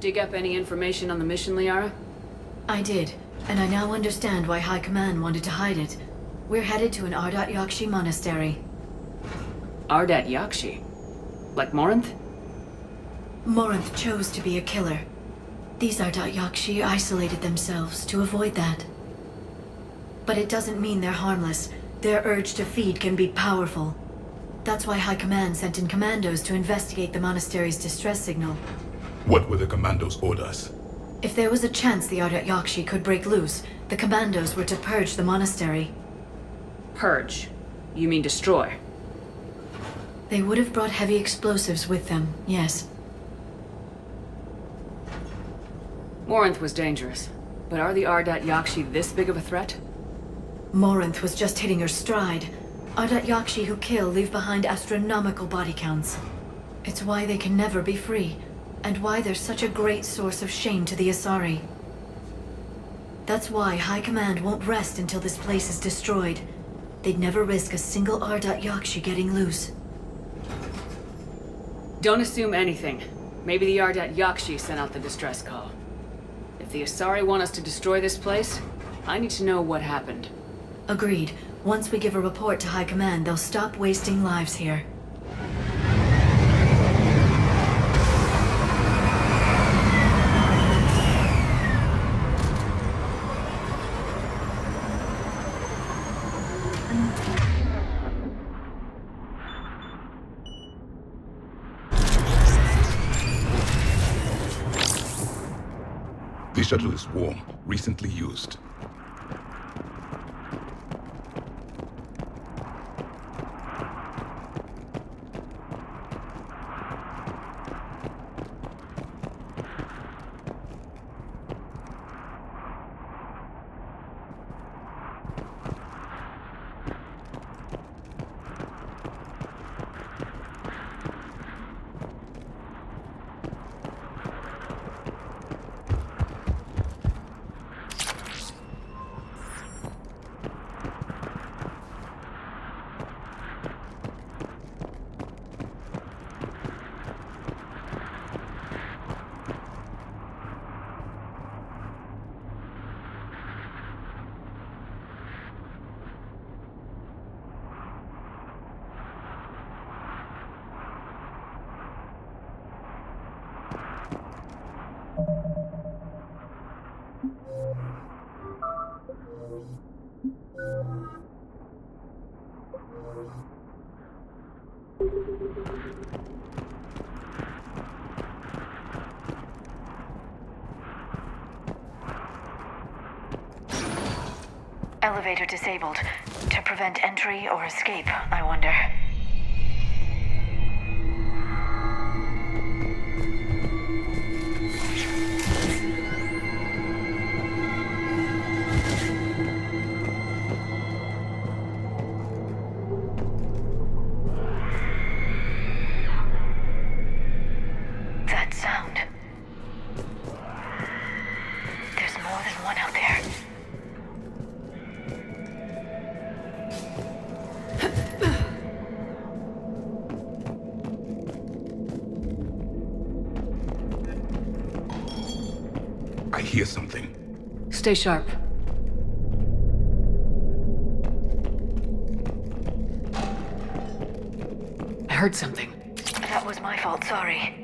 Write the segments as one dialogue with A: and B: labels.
A: dig up any information on the mission, Liara?
B: I did, and I now understand why High Command wanted to hide it. We're headed to an Ardat Yakshi monastery.
A: Ardat Yakshi? Like Morinth?
B: Morinth chose to be a killer. These Ardat Yakshi isolated themselves to avoid that. But it doesn't mean they're harmless. Their urge to feed can be powerful. That's why High Command sent in commandos to investigate the monastery's distress signal.
C: What were the commandos' orders?
B: If there was a chance the Ardat Yakshi could break loose, the commandos were to purge the monastery.
A: Purge? You mean destroy?
B: They would have brought heavy explosives with them, yes.
A: Morinth was dangerous, but are the Ardat Yakshi this big of a threat?
B: Morinth was just hitting her stride. Ardat Yakshi who kill leave behind astronomical body counts. It's why they can never be free, and why they're such a great source of shame to the Asari. That's why High Command won't rest until this place is destroyed. They'd never risk a single Ardat Yakshi getting loose.
A: Don't assume anything. Maybe the Ardat Yakshi sent out the distress call. If the Asari want us to destroy this place, I need to know what happened.
B: Agreed. Once we give a report to High Command, they'll stop wasting lives here.
C: The shuttle is warm, recently used.
B: Elevator disabled. To prevent entry or escape, I wonder. That sound. There's more than one out there.
C: I hear something.
A: Stay sharp. I heard something.
B: That was my fault, sorry.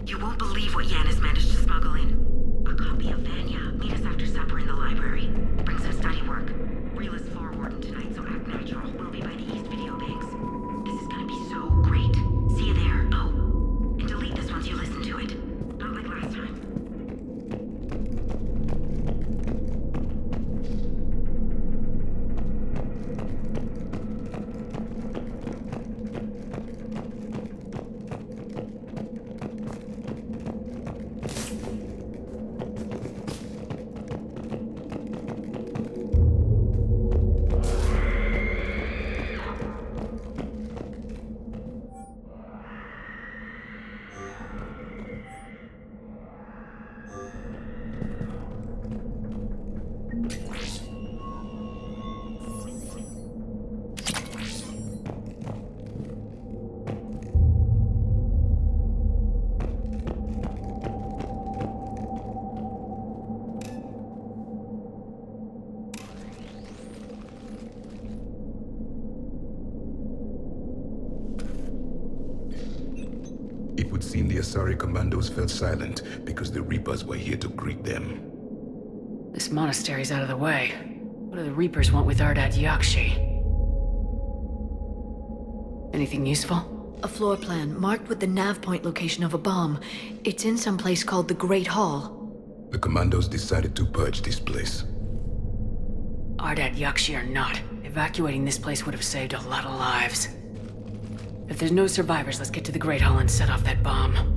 D: You won't believe what Yan has managed to smuggle in. A copy of Vanya. Meet us after supper in the library. Bring some study work. Reel is floor warden tonight, so act natural. We'll be by the East Video Banks. This is gonna be so great. See you there. Oh, and delete this once you listen to it. Not like last time.
C: would seem the Asari commandos fell silent because the Reapers were here to greet them.
A: This monastery's out of the way. What do the Reapers want with Ardat Yakshi? Anything useful?
B: A floor plan marked with the nav point location of a bomb. It's in some place called the Great Hall.
C: The commandos decided to purge this place.
A: Ardat Yakshi or not, evacuating this place would have saved a lot of lives. If there's no survivors, let's get to the Great Hall and set off that bomb.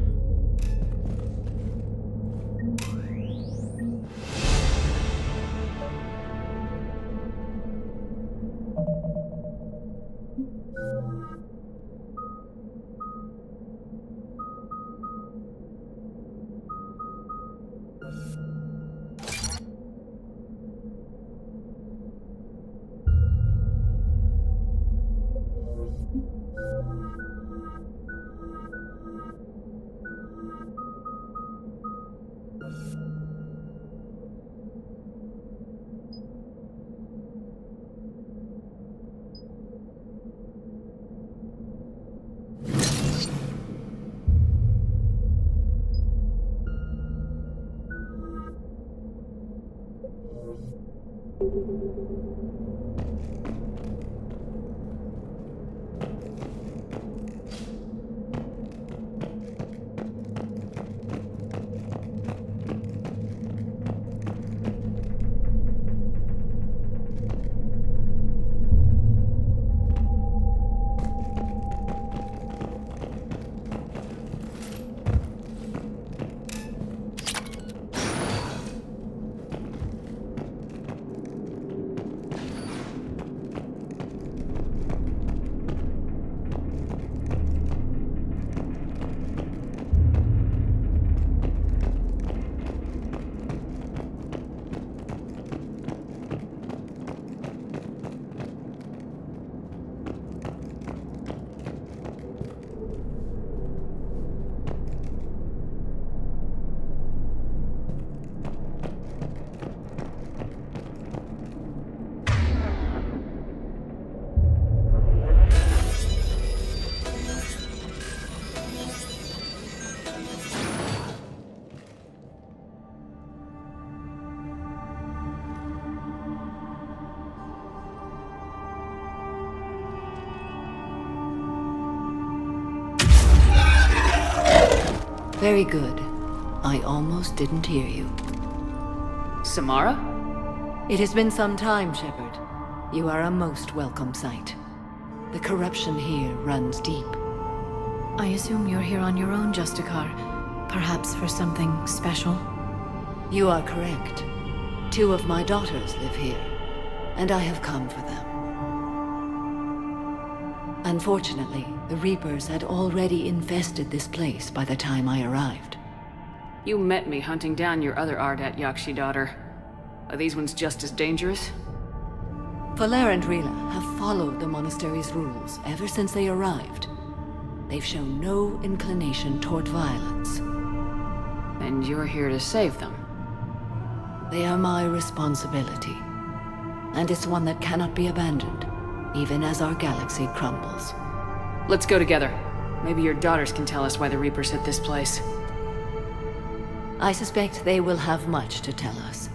B: Very good. I almost didn't hear you.
A: Samara?
B: It has been some time, Shepard. You are a most welcome sight. The corruption here runs deep. I assume you're here on your own, Justicar. Perhaps for something special? You are correct. 2 of my daughters live here, and I have come for them. Unfortunately, the Reapers had already infested this place by the time I arrived.
A: You met me hunting down your other Ardat Yakshi daughter. Are these ones just as dangerous?
B: Valer and Rila have followed the monastery's rules ever since they arrived. They've shown no inclination toward violence.
A: And you're here to save them?
B: They are my responsibility. And it's one that cannot be abandoned, even as our galaxy crumbles.
A: Let's go together. Maybe your daughters can tell us why the Reapers hit this place.
B: I suspect they will have much to tell us.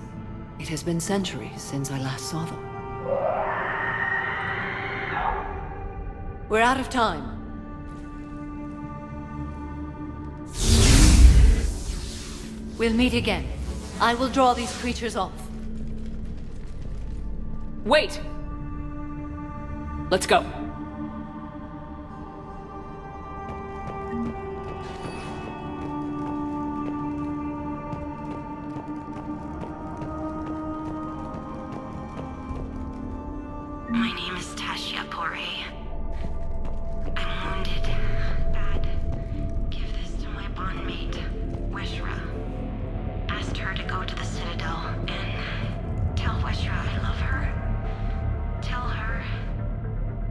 B: It has been centuries since I last saw them. We're out of time. We'll meet again. I will draw these creatures off.
A: Wait! Let's go.
D: My name is Tasha Pore. I'm wounded. Bad. Give this to my bondmate, Weshra. Asked her to go to the Citadel and tell Weshra I love her. Tell her.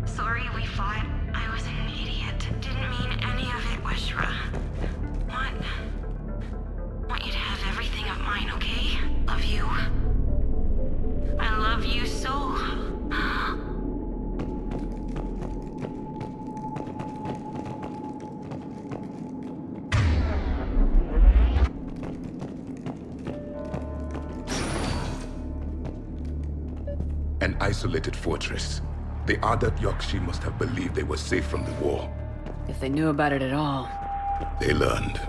D: Sorry we fought. I was an idiot. Didn't mean any of it, Weshra.
C: isolated fortress. The Ardat Yakshi must have believed they were safe from the war.
A: If they knew about it at all.
C: They learned.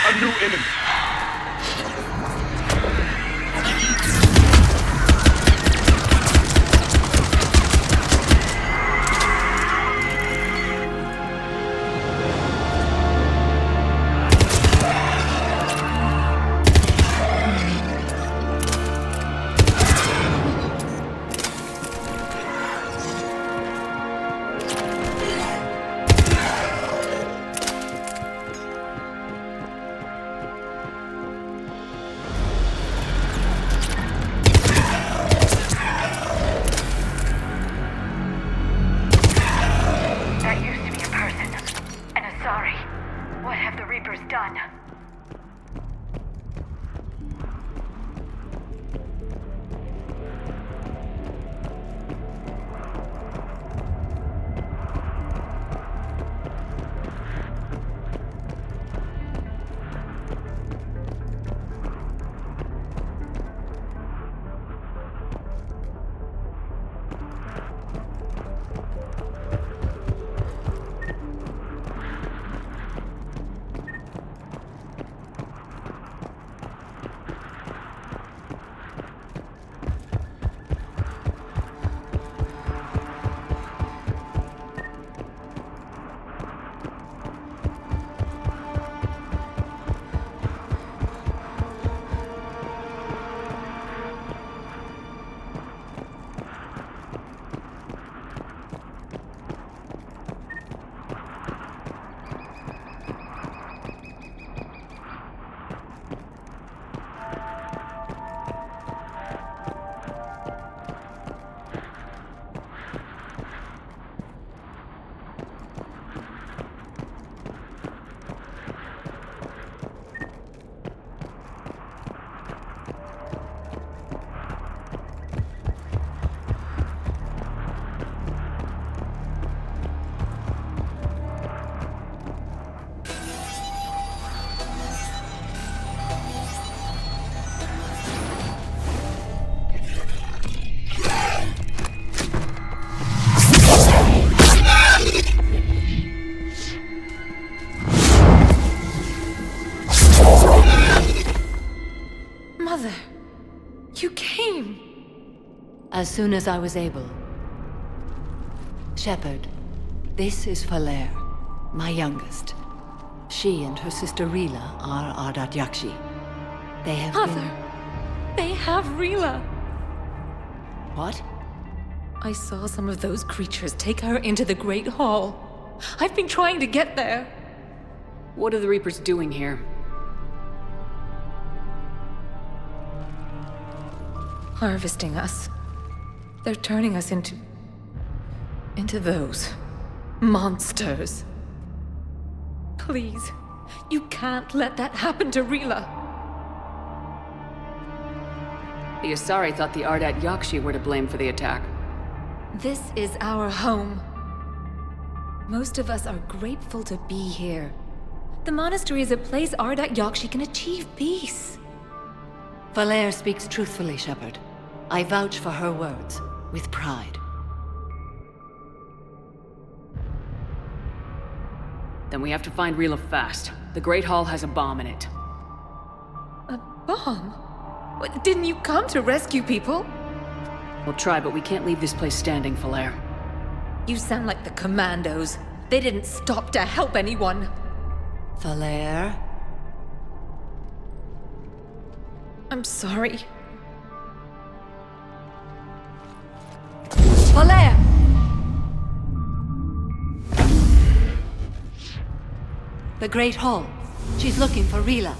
E: A new enemy!
B: As soon as I was able. Shepard, this is Falere, my youngest. She and her sister Rila are Ardat Yakshi. They have
F: Mother! They have Rila!
B: What?
F: I saw some of those creatures take her into the Great Hall. I've been trying to get there.
A: What are the Reapers doing here?
F: Harvesting us. They're turning us into those monsters. Please, you can't let that happen to Rila.
A: The Asari thought the Ardat Yakshi were to blame for the attack.
F: This is our home. Most of us are grateful to be here. The monastery is a place Ardat Yakshi can achieve peace.
B: Falere speaks truthfully, Shepard. I vouch for her words, with pride.
A: Then we have to find Relive fast. The Great Hall has a bomb in it.
F: A bomb? What, didn't you come to rescue people?
A: We'll try, but we can't leave this place standing, Falair.
F: You sound like the Commandos. They didn't stop to help anyone.
B: Falair?
F: I'm sorry.
B: Falair! The Great Hall. She's looking for Rila.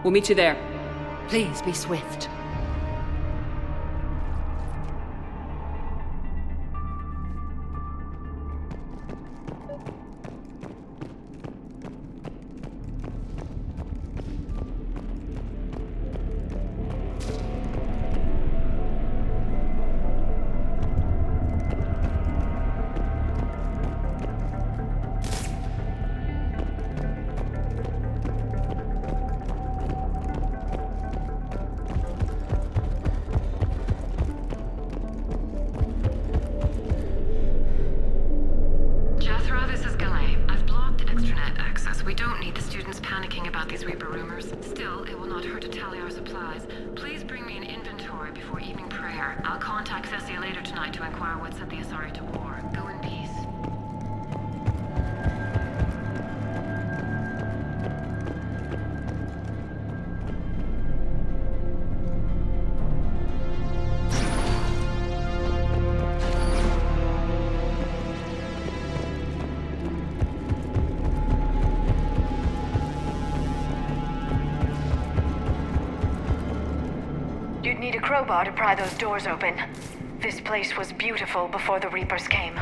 A: We'll meet you there.
B: Please be swift.
G: You'd need a crowbar to pry those doors open. This place was beautiful before the Reapers came.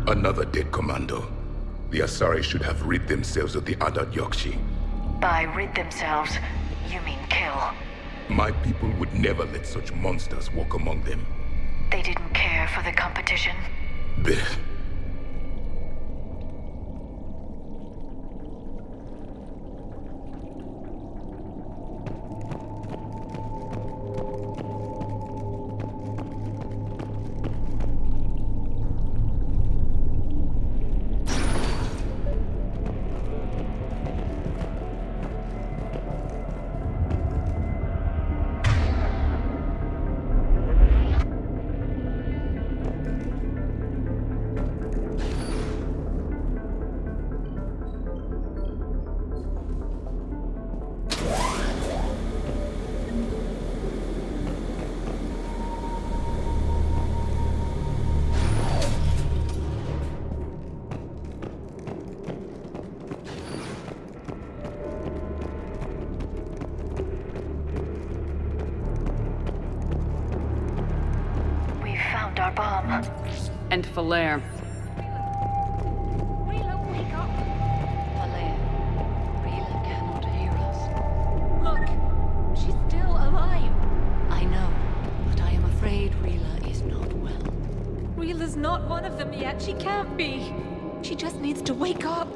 C: Another dead commando. The Asari should have rid themselves of the Ardat Yakshi.
G: By rid themselves, you mean kill.
C: My people would never let such monsters walk among them.
G: They didn't care for the competition.
C: Blech.
G: Our bomb.
A: And Falaire.
F: Rila, wake up! Falaire, Rila cannot hear us. Look, she's still alive. I know, but I am afraid Rila is not well. Rila's not one of them yet. She can't be. She just needs to wake up.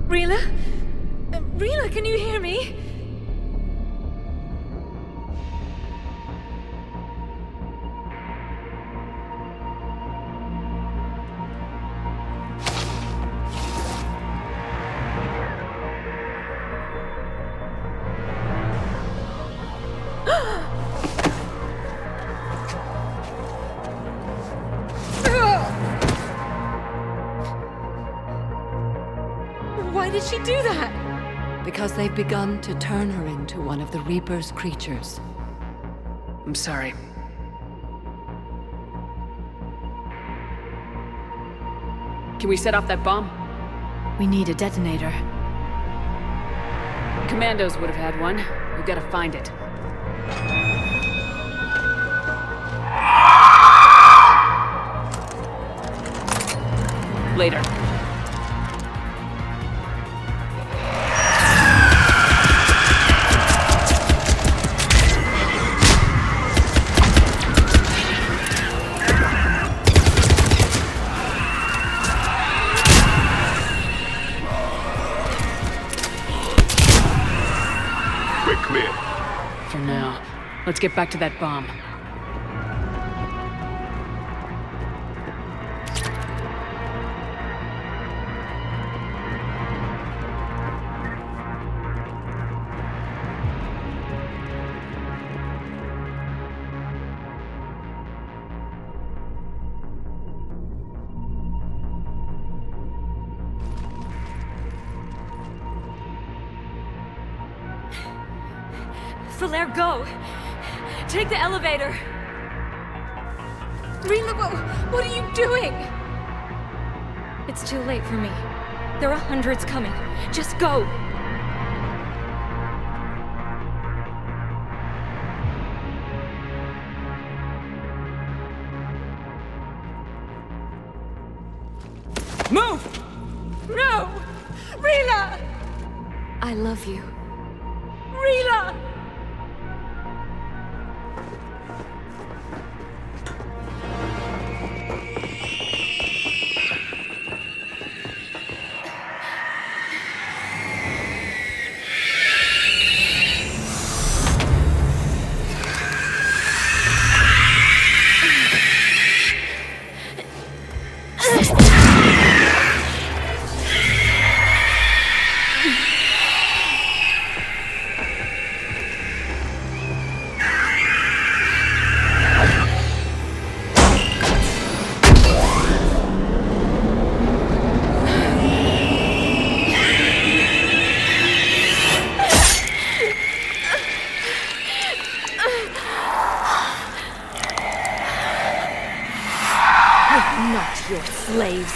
F: Rila? Rila, can you hear me? Why did does she do that?
B: Because they've begun to turn her into one of the Reaper's creatures.
A: I'm sorry. Can we set off that bomb?
B: We need a detonator.
A: Commandos would have had one. We've got to find it. Later.
C: We're clear.
A: For now. Let's get back to that bomb.
F: Falaire, go! Take the elevator! Rila, what are you doing? It's too late for me. There are hundreds coming. Just go!
A: Move!
F: No! Rila! I love you. Rila! Not your slaves.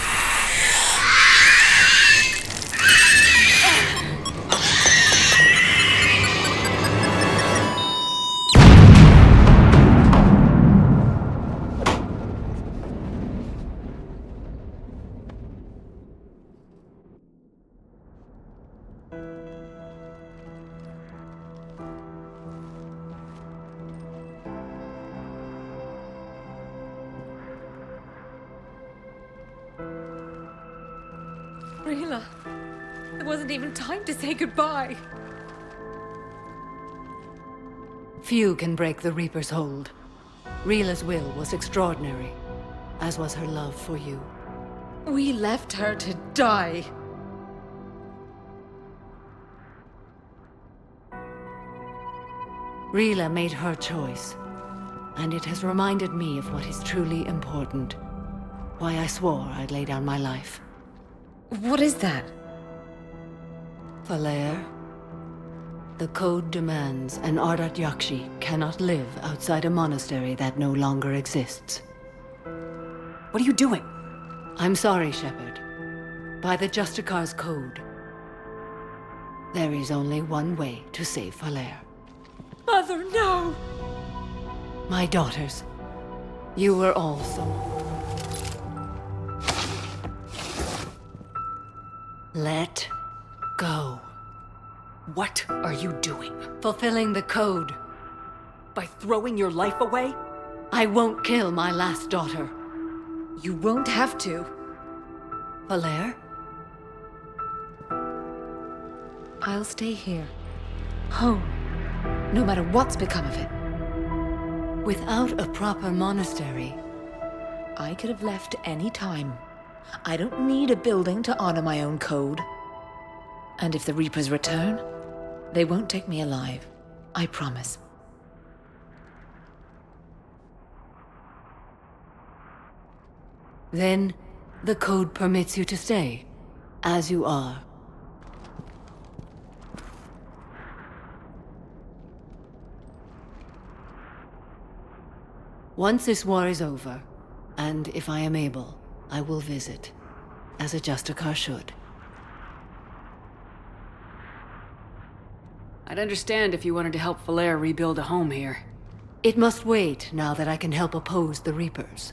F: Rila, there wasn't even time to say goodbye.
B: Few can break the Reaper's hold. Rila's will was extraordinary, as was her love for you.
F: We left her to die.
B: Rila made her choice, and it has reminded me of what is truly important. Why I swore I'd lay down my life.
F: What is that?
B: Falaire, the code demands an Ardat Yakshi cannot live outside a monastery that no longer exists.
A: What are you doing?
B: I'm sorry, Shepard. By the Justicar's code, there is only one way to save Falaire.
F: Mother, no!
B: My daughters, you were all sold. Let go.
A: What are you doing?
B: Fulfilling the code.
A: By throwing your life away?
B: I won't kill my last daughter.
F: You won't have to.
B: Falaire?
F: I'll stay here. Home. No matter what's become of it.
B: Without a proper monastery,
F: I could have left any time. I don't need a building to honor my own code. And if the Reapers return, they won't take me alive. I promise.
B: then the code permits you to stay, as you are.
F: Once this war is over, and if I am able, I will visit, as a Justicar should.
A: I'd understand if you wanted to help Falere rebuild a home here.
F: It must wait now that I can help oppose the Reapers.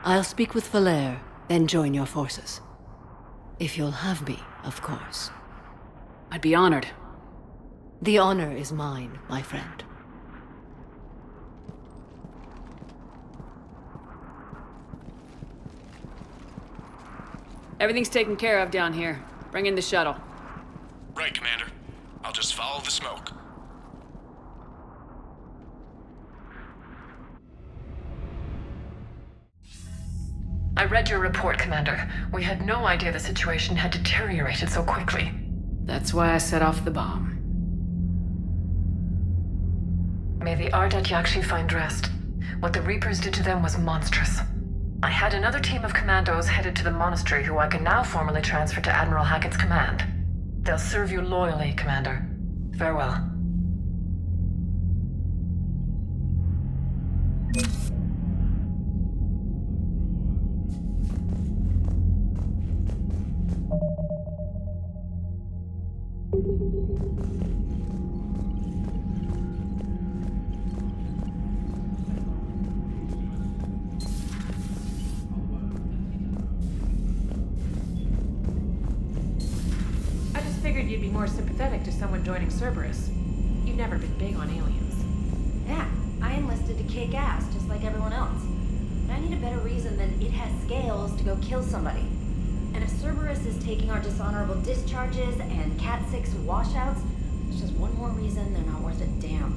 F: I'll speak with Falere, then join your forces. If you'll have me, of course.
A: I'd be honored.
F: The honor is mine, my friend.
A: Everything's taken care of down here. Bring in the shuttle.
E: Right, Commander. I'll just follow the smoke.
H: I read your report, Commander. We had no idea the situation had deteriorated so quickly.
A: That's why I set off the bomb.
H: May the Ardat Yakshi find rest. What the Reapers did to them was monstrous. I had another team of commandos headed to the monastery who I can now formally transfer to Admiral Hackett's command. They'll serve you loyally, Commander. Farewell.
I: You'd be more sympathetic to someone joining Cerberus. You've never been big on aliens.
J: Yeah, I enlisted to kick ass, just like everyone else. But I need a better reason than it has scales to go kill somebody. And if Cerberus is taking our dishonorable discharges and Cat 6 washouts, it's just one more reason they're not worth a damn.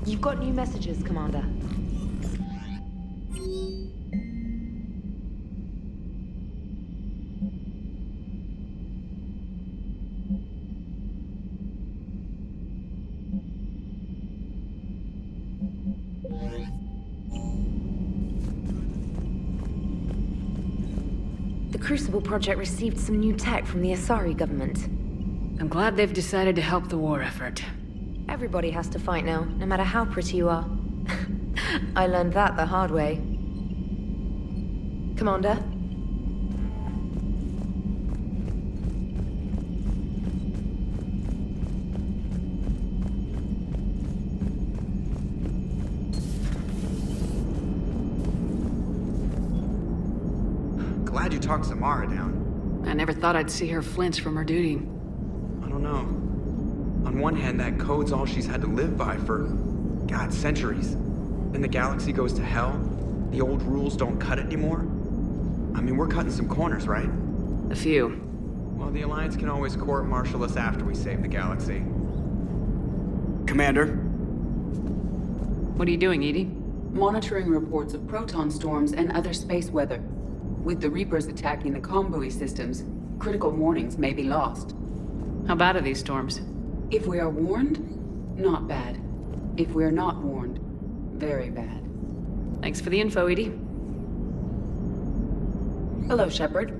K: You've got new messages, Commander.
L: The Crucible Project received some new tech from the Asari government.
A: I'm glad they've decided to help the war effort.
L: Everybody has to fight now, no matter how pretty you are. I learned that the hard way. Commander?
M: Glad you talked Samara down.
A: I never thought I'd see her flinch from her duty.
M: I don't know. On one hand, that code's all she's had to live by for, God, centuries. Then the galaxy goes to hell. The old rules don't cut it anymore. I mean, we're cutting some corners, right?
A: A few.
M: Well, the Alliance can always court-martial us after we save the galaxy. Commander?
A: What are you doing, Edie?
N: Monitoring reports of proton storms and other space weather. With the Reapers attacking the comm buoy systems, critical warnings may be lost.
A: How bad are these storms?
N: If we are warned, not bad. If we are not warned, very bad.
A: Thanks for the info, Edie.
N: Hello, Shepard.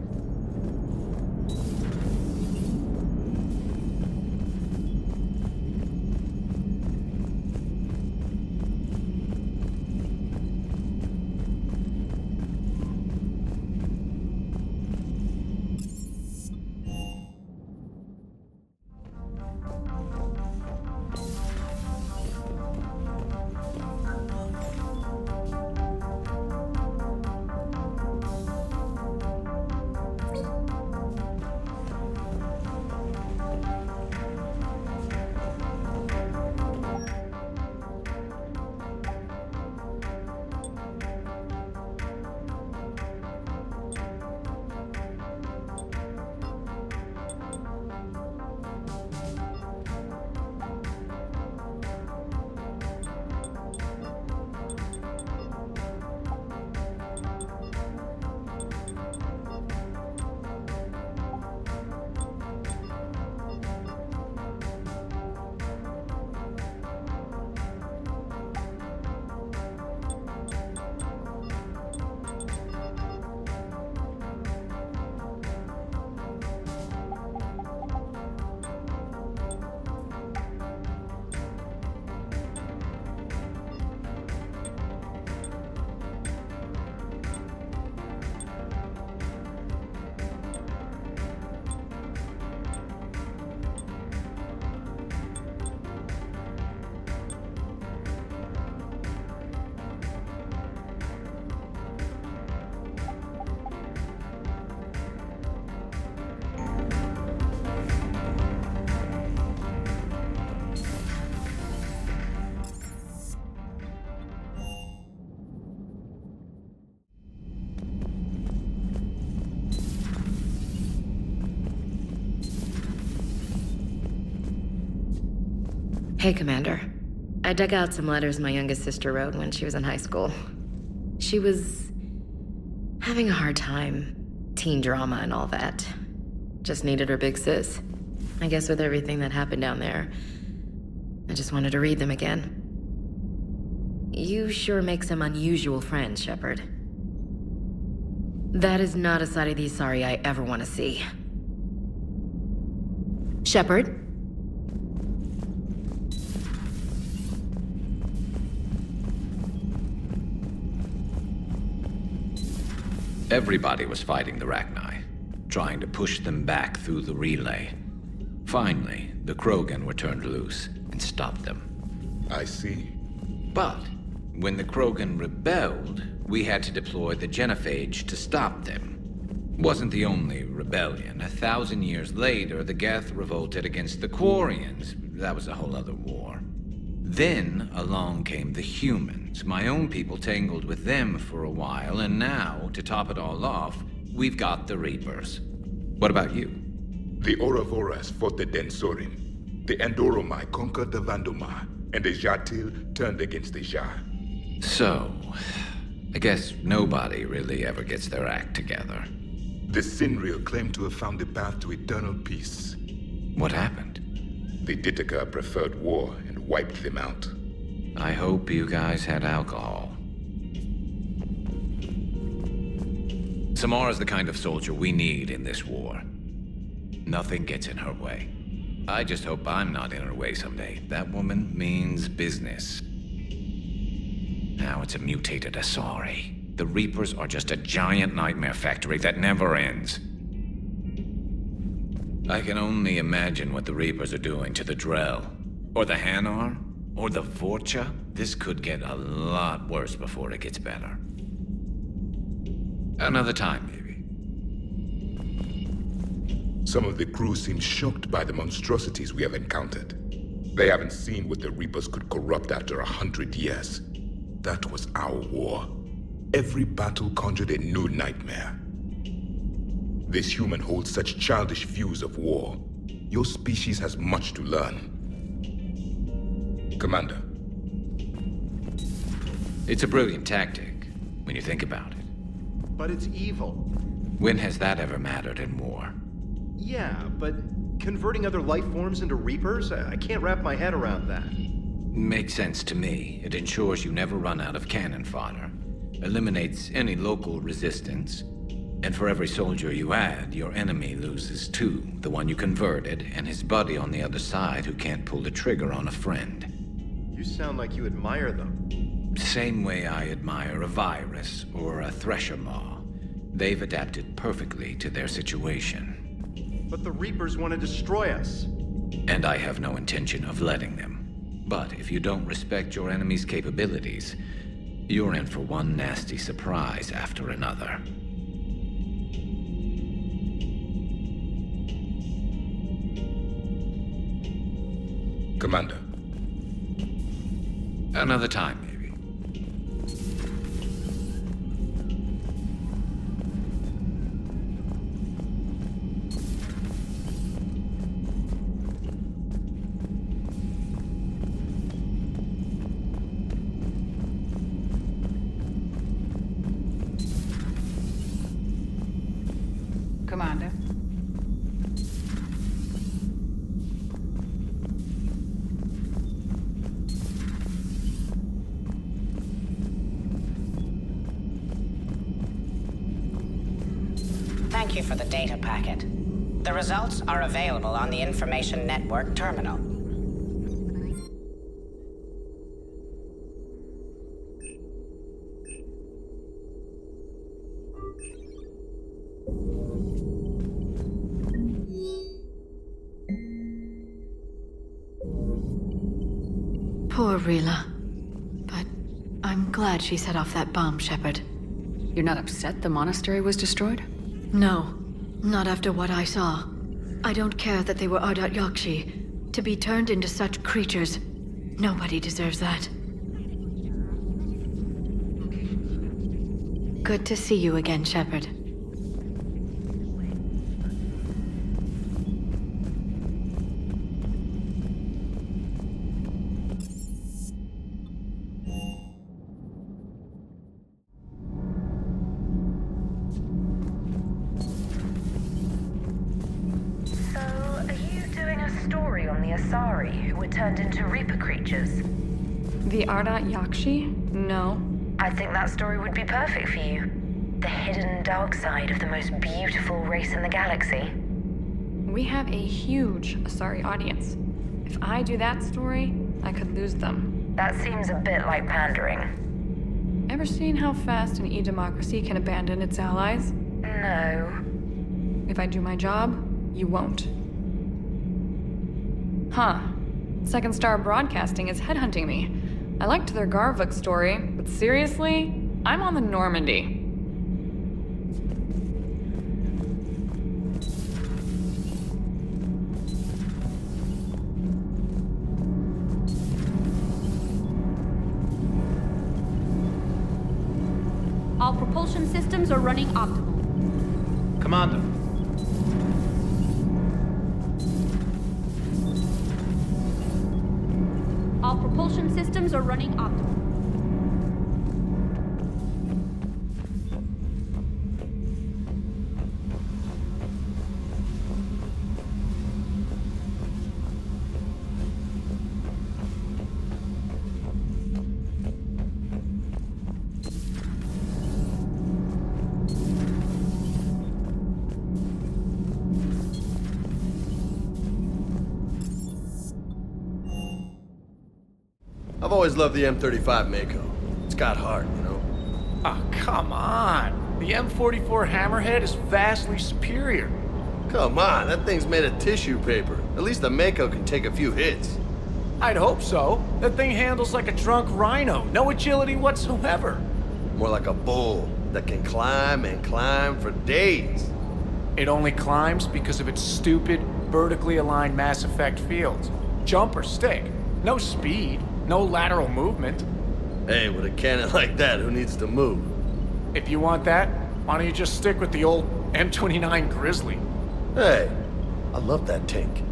K: Hey, Commander. I dug out some letters my youngest sister wrote when she was in high school. She was having a hard time. Teen drama and all that. Just needed her big sis. I guess with everything that happened down there, I just wanted to read them again. You sure make some unusual friends, Shepard. That is not a side of the Asari I ever want to see. Shepard?
O: Everybody was fighting the Rachni, trying to push them back through the relay. Finally, the Krogan were turned loose and stopped them.
C: I see.
O: But when the Krogan rebelled, we had to deploy the genophage to stop them. Wasn't the only rebellion. 1,000 years later, the Geth revolted against the Quarians. That was a whole other war. Then along came the humans. My own people tangled with them for a while, and now, to top it all off, we've got the Reapers. What about you?
C: The Ouroboros fought the Densorim. The Andoromai conquered the Vandomai, and the Jatil turned against the Jah.
O: So, I guess nobody really ever gets their act together.
C: The Sinreal claimed to have found the path to eternal peace.
O: What happened?
C: The Ditaka preferred war and wiped them out.
O: I hope you guys had alcohol. Samara's the kind of soldier we need in this war. Nothing gets in her way. I just hope I'm not in her way someday. That woman means business. Now it's a mutated Asari. The Reapers are just a giant nightmare factory that never ends. I can only imagine what the Reapers are doing to the Drell, or the Hanar, or the Vorcha. This could get a lot worse before it gets better. Another time, maybe.
C: Some of the crew seem shocked by the monstrosities we have encountered. They haven't seen what the Reapers could corrupt after 100 years. That was our war. Every battle conjured a new nightmare. This human holds such childish views of war. Your species has much to learn. Commander.
O: It's a brilliant tactic, when you think about it.
P: But it's evil.
O: When has that ever mattered in war?
P: Yeah, but converting other life forms into Reapers? I can't wrap my head around that.
O: Makes sense to me. It ensures you never run out of cannon fodder. Eliminates any local resistance. And for every soldier you add, your enemy loses two. The one you converted, and his buddy on the other side who can't pull the trigger on a friend.
P: You sound like you admire them.
O: Same way I admire a virus or a thresher maw. They've adapted perfectly to their situation.
P: But the Reapers want to destroy us.
O: And I have no intention of letting them. But if you don't respect your enemy's capabilities, you're in for one nasty surprise after another.
C: Commander.
O: Another time, maybe.
N: Commander.
Q: Thank you for the data packet. The results are available on the Information Network terminal.
B: Poor Rila. But I'm glad she set off that bomb, Shepard.
A: You're not upset the monastery was destroyed?
B: No, not after what I saw. I don't care that they were Ardat Yakshi. To be turned into such creatures, nobody deserves that. Good to see you again, Shepard.
F: Asari who were turned into Reaper creatures?
R: The Ardat Yakshi? No.
F: I think that story would be perfect for you. The hidden dark side of the most beautiful race in the galaxy.
R: We have a huge Asari audience. If I do that story, I could lose them.
F: That seems a bit like pandering.
R: Ever seen how fast an e-democracy can abandon its allies?
F: No.
R: If I do my job, you won't. Huh. Second Star Broadcasting is headhunting me. I liked their Garvuk story, but seriously, I'm on the Normandy.
S: All propulsion systems are running optimal.
P: Commander.
S: All propulsion systems are running optimal.
T: I've always loved the M35 Mako. It's got heart, you know?
U: Oh, come on. The M44 Hammerhead is vastly superior.
T: Come on, that thing's made of tissue paper. At least the Mako can take a few hits.
U: I'd hope so. That thing handles like a drunk rhino. No agility whatsoever.
T: More like a bull that can climb and climb for days.
U: It only climbs because of its stupid, vertically aligned Mass Effect fields. Jump or stick. No speed. No lateral movement.
T: Hey, with a cannon like that, who needs to move?
U: If you want that, why don't you just stick with the old M29 Grizzly?
T: Hey, I love that tank.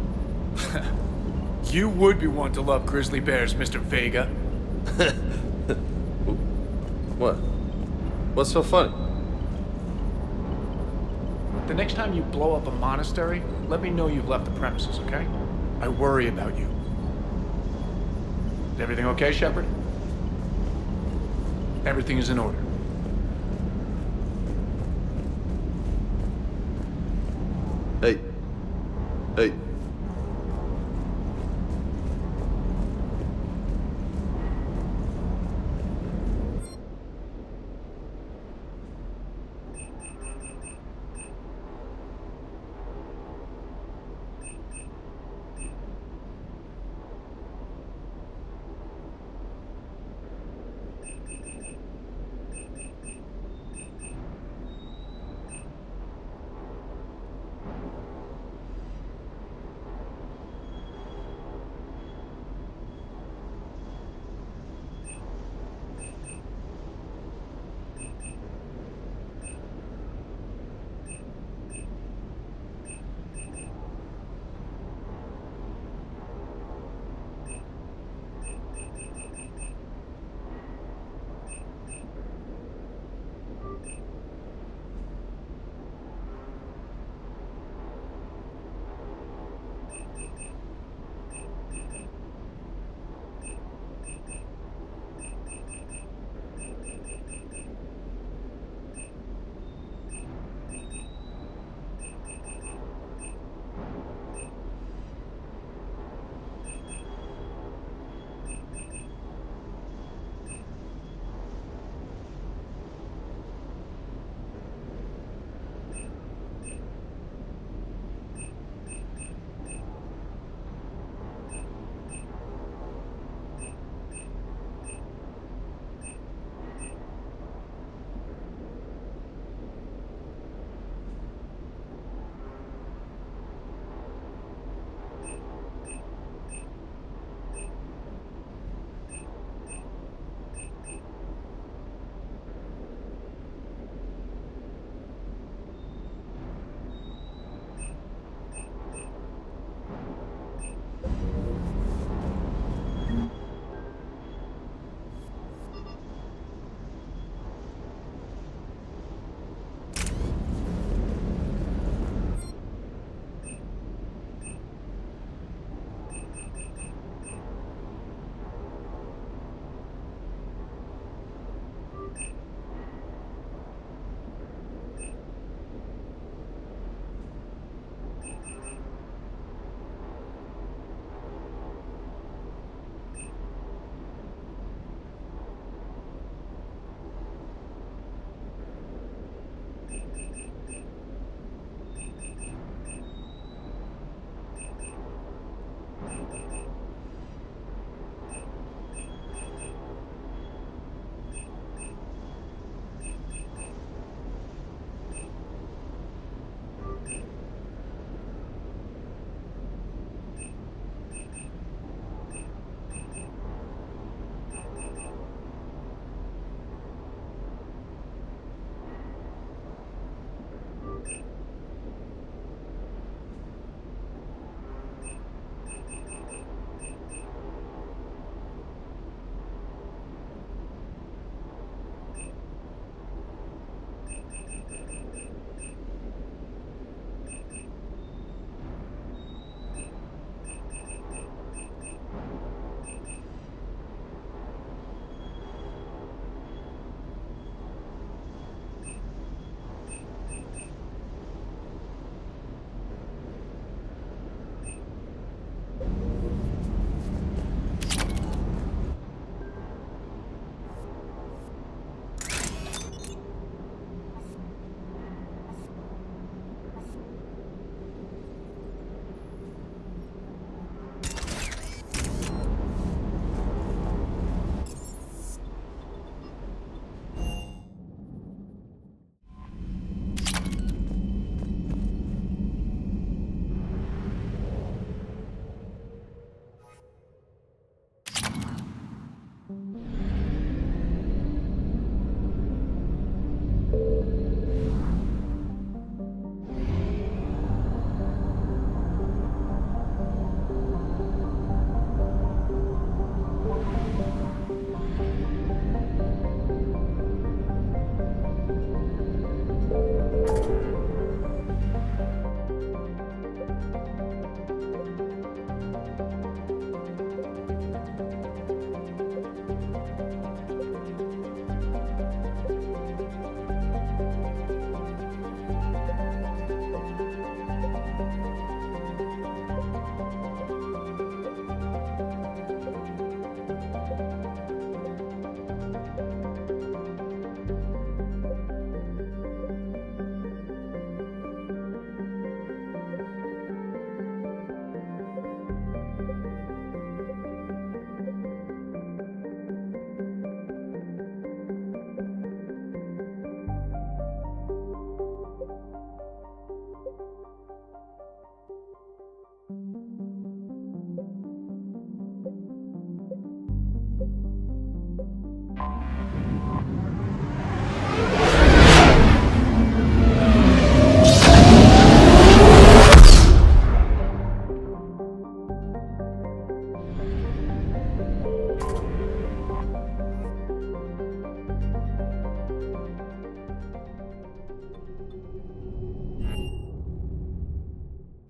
U: You would be one to love grizzly bears, Mr. Vega.
T: What? What's so funny?
U: The next time you blow up a monastery, let me know you've left the premises, okay? I worry about you. Is everything okay, Shepard? Everything is in order.
T: Hey. Hey.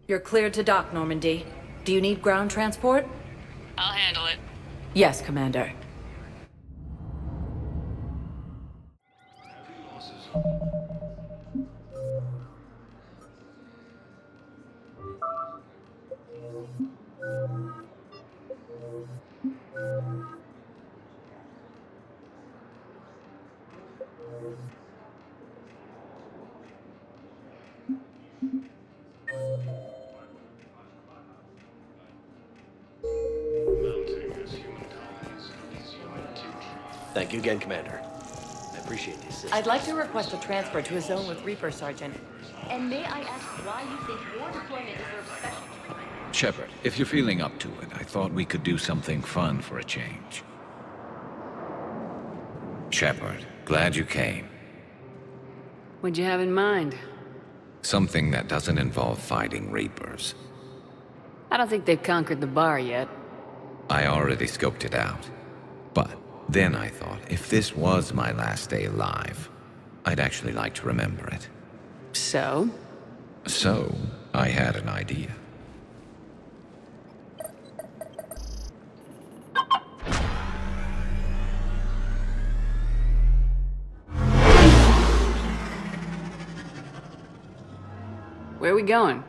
B: You're cleared to dock, Normandy. Do you need ground transport?
A: I'll handle it.
B: Yes, Commander.
T: Thank you again, Commander. I appreciate the assistance.
D: I'd like to request a transfer to a zone with Reaper, Sergeant.
S: And may I ask why you think your deployment deserves special treatment?
O: Shepard, if you're feeling up to it, I thought we could do something fun for a change. Shepard, glad you came.
A: What'd you have in mind?
O: Something that doesn't involve fighting Reapers.
A: I don't think they've conquered the bar yet.
O: I already scoped it out. But then I thought, if this was my last day alive, I'd actually like to remember it.
A: So?
O: So, I had an idea.
A: Where are we going?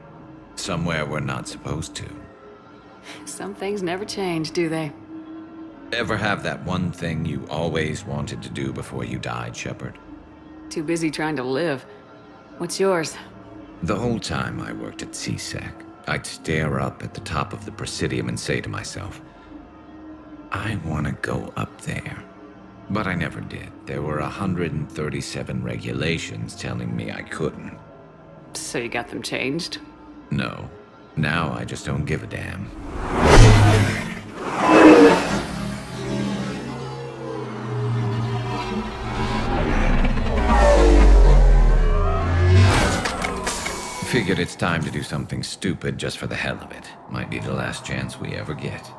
O: Somewhere we're not supposed to.
A: Some things never change, do they?
O: Ever have that one thing you always wanted to do before you died, Shepard?
A: Too busy trying to live. What's yours?
O: The whole time I worked at CSEC, I'd stare up at the top of the Presidium and say to myself, I want to go up there. But I never did. There were 137 regulations telling me I couldn't.
A: So you got them changed?
O: No. Now I just don't give a damn. Figured it's time to do something stupid just for the hell of it. Might be the last chance we ever get.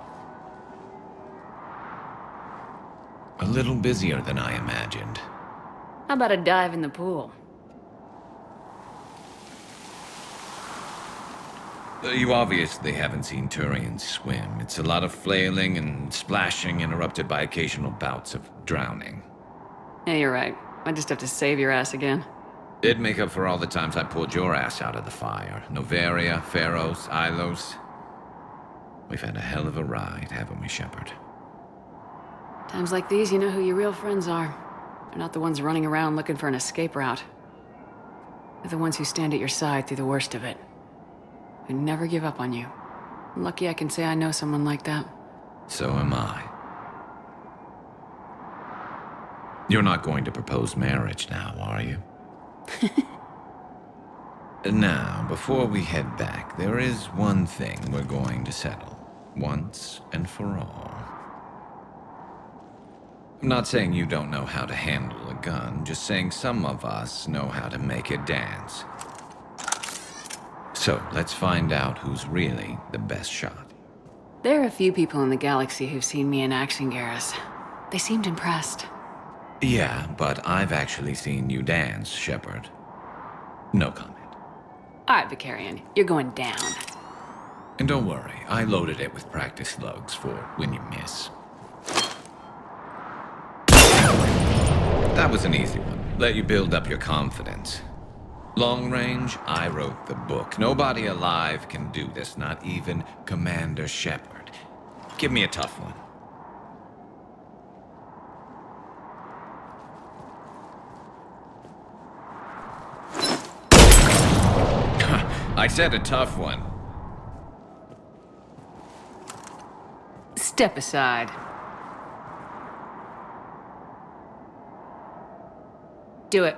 O: A little busier than I imagined.
A: How about a dive in the pool?
O: You obviously haven't seen Turians swim. It's a lot of flailing and splashing, interrupted by occasional bouts of drowning.
A: Yeah, you're right. I just have to save your ass again.
O: It'd make up for all the times I pulled your ass out of the fire. Noveria, Pharos, Ilos. We've had a hell of a ride, haven't we, Shepard?
A: Times like these, you know who your real friends are. They're not the ones running around looking for an escape route. They're the ones who stand at your side through the worst of it. Who never give up on you. I'm lucky I can say I know someone like that.
O: So am I. You're not going to propose marriage now, are you? Now, before we head back, there is one thing we're going to settle. Once and for all. I'm not saying you don't know how to handle a gun, just saying some of us know how to make it dance. So, let's find out who's really the best shot.
A: There are a few people in the galaxy who've seen me in action, Garrus. They seemed impressed.
O: Yeah, but I've actually seen you dance, Shepard. No comment.
A: All right, Vicarian, you're going down.
O: And don't worry, I loaded it with practice slugs for when you miss. That was an easy one. Let you build up your confidence. Long range, I wrote the book. Nobody alive can do this, not even Commander Shepard. Give me a tough one. I said a tough one.
A: Step aside. Do it.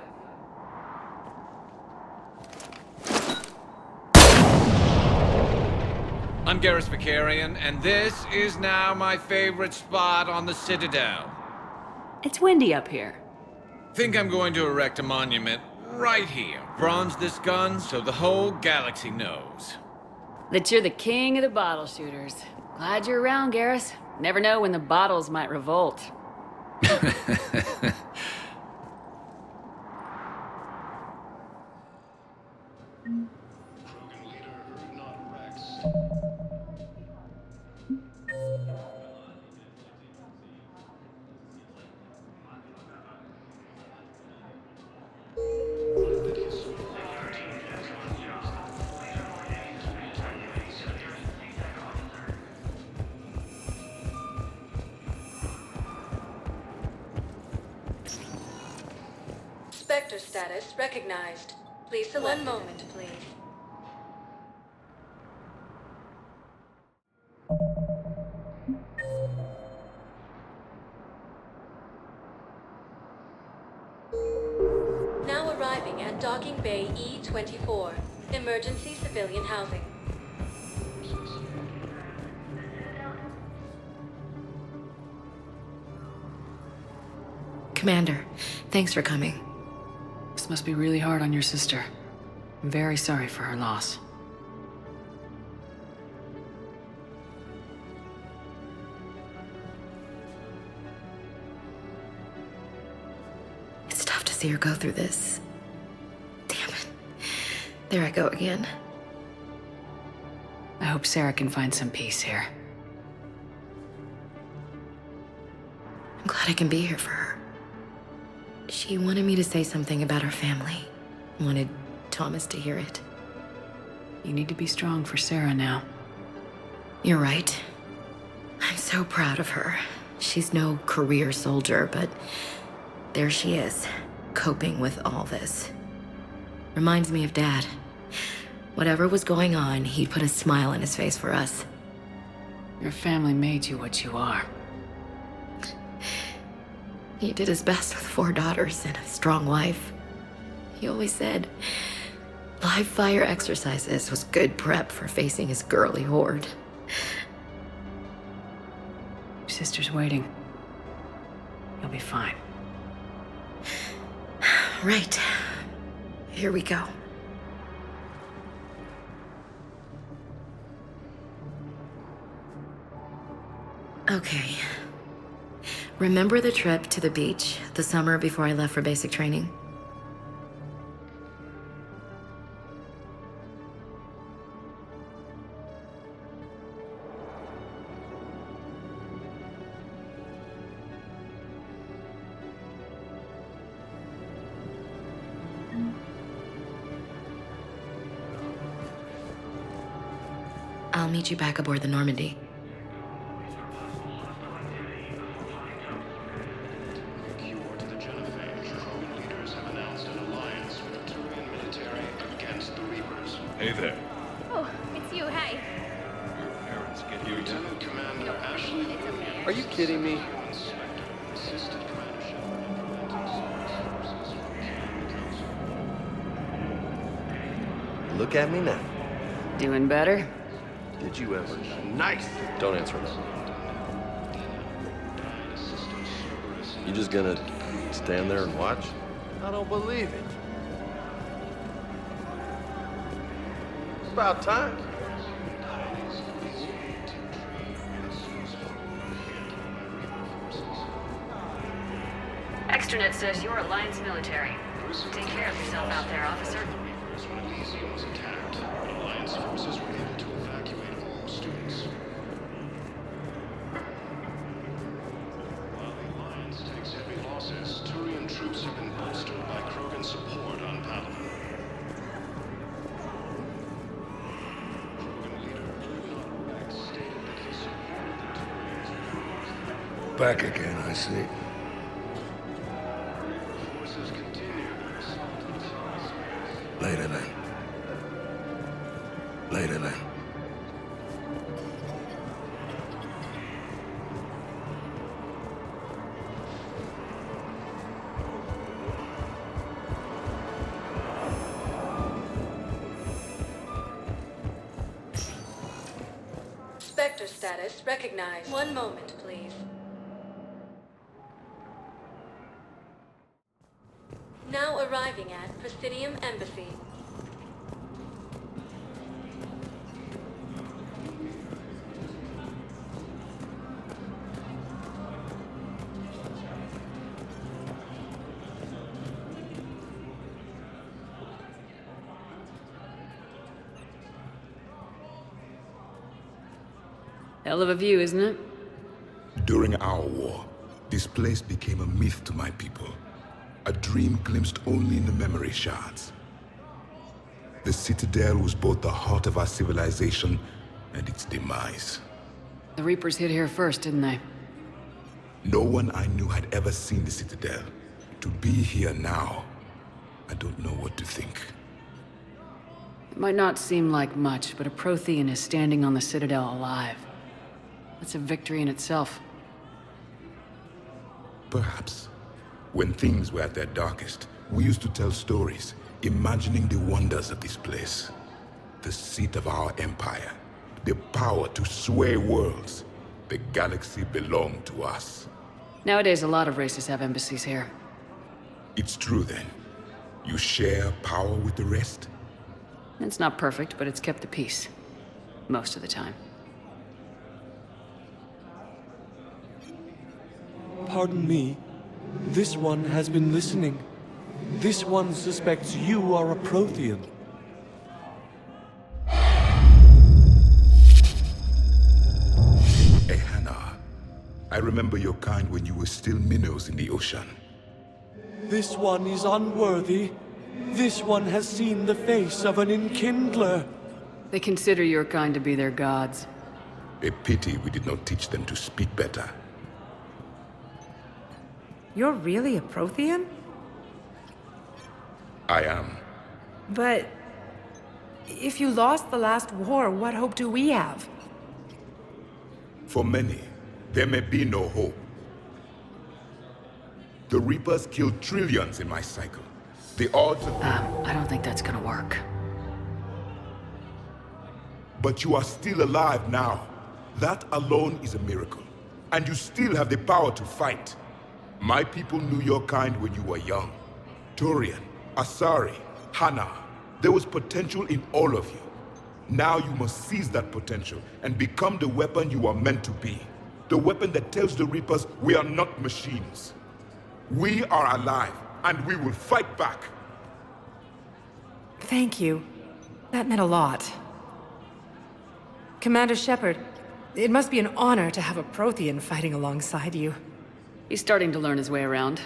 O: I'm Garrus Vicarian, and this is now my favorite spot on the Citadel.
A: It's windy up here.
O: Think I'm going to erect a monument right here. Bronze this gun so the whole galaxy knows.
A: That you're the king of the bottle shooters. Glad you're around, Garrus. Never know when the bottles might revolt.
F: Spectre status recognized. Please select. One moment, please. Now arriving at Docking Bay E-24. Emergency civilian housing.
K: Commander, thanks for coming.
A: This must be really hard on your sister. I'm very sorry for her loss.
K: It's tough to see her go through this. Damn it. There I go again.
A: I hope Sarah can find some peace here.
K: I'm glad I can be here for her. She wanted me to say something about her family. Wanted Thomas to hear it.
A: You need to be strong for Sarah now.
K: You're right. I'm so proud of her. She's no career soldier, but there she is, coping with all this. Reminds me of Dad. Whatever was going on, he'd put a smile on his face for us.
A: Your family made you what you are.
K: He did his best with 4 daughters and a strong wife. He always said live fire exercises was good prep for facing his girly horde.
A: Your sister's waiting. You'll be fine.
K: Right. Here we go. Okay. Remember the trip to the beach the summer before I left for basic training? I'll meet you back aboard the Normandy.
G: Hey there.
V: Oh, it's you, hey.
G: Parents get you Lieutenant Commander Ashley.
T: Are you kidding me? Look at me now.
A: Doing better?
T: Did you ever? Nice! Don't answer that. You just gonna stand there and watch? I don't believe it. It's about time.
A: Extranet says you're Alliance military. Take care of yourself out there, officer.
G: was attacked, but Alliance forces were able to evacuate all students. While the Alliance takes heavy losses, Turian troops have been bolstered by Krogan support on Palaven. Krogan leader Gurnot Rex stated that he supported the Turians.
C: Back again, I see.
G: Forces continue their assault on space.
C: Later then. Later then.
F: Spectre status recognized. One moment, please. Now arriving at Presidium Embassy.
A: Hell of a view, isn't it?
C: During our war, this place became a myth to my people. A dream glimpsed only in the memory shards. The Citadel was both the heart of our civilization and its demise.
A: The Reapers hit here first, didn't they?
C: No one I knew had ever seen the Citadel. To be here now, I don't know what to think.
A: It might not seem like much, but a Prothean is standing on the Citadel alive. That's a victory in itself.
C: Perhaps. When things were at their darkest, we used to tell stories, imagining the wonders of this place. The seat of our empire. The power to sway worlds. The galaxy belonged to us.
A: Nowadays, a lot of races have embassies here.
C: It's true then. You share power with the rest?
A: It's not perfect, but it's kept the peace. Most of the time.
E: Pardon me. This one has been listening. This one suspects you are a Prothean.
C: Hannah, I remember your kind when you were still minnows in the ocean.
E: This one is unworthy. This one has seen the face of an enkindler.
A: They consider your kind to be their gods.
C: A pity we did not teach them to speak better.
H: You're really a Prothean?
C: I am.
H: But if you lost the last war, what hope do we have?
C: For many, there may be no hope. The Reapers killed trillions in my cycle. The odds of...
A: I don't think that's gonna work.
C: But you are still alive now. That alone is a miracle. And you still have the power to fight. My people knew your kind when you were young. Turian, Asari, Hana. There was potential in all of you. Now you must seize that potential and become the weapon you are meant to be. The weapon that tells the Reapers we are not machines. We are alive, and we will fight back.
H: Thank you. That meant a lot. Commander Shepard, it must be an honor to have a Prothean fighting alongside you.
A: He's starting to learn his way around.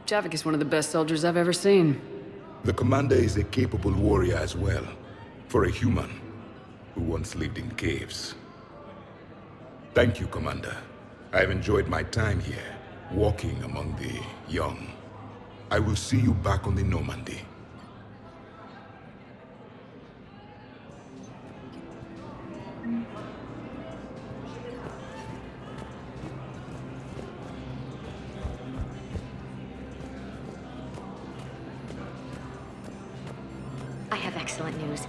A: Javik is one of the best soldiers I've ever seen.
C: The Commander is a capable warrior as well. For a human who once lived in caves. Thank you, Commander. I've enjoyed my time here, walking among the young. I will see you back on the Normandy.
W: I have excellent news.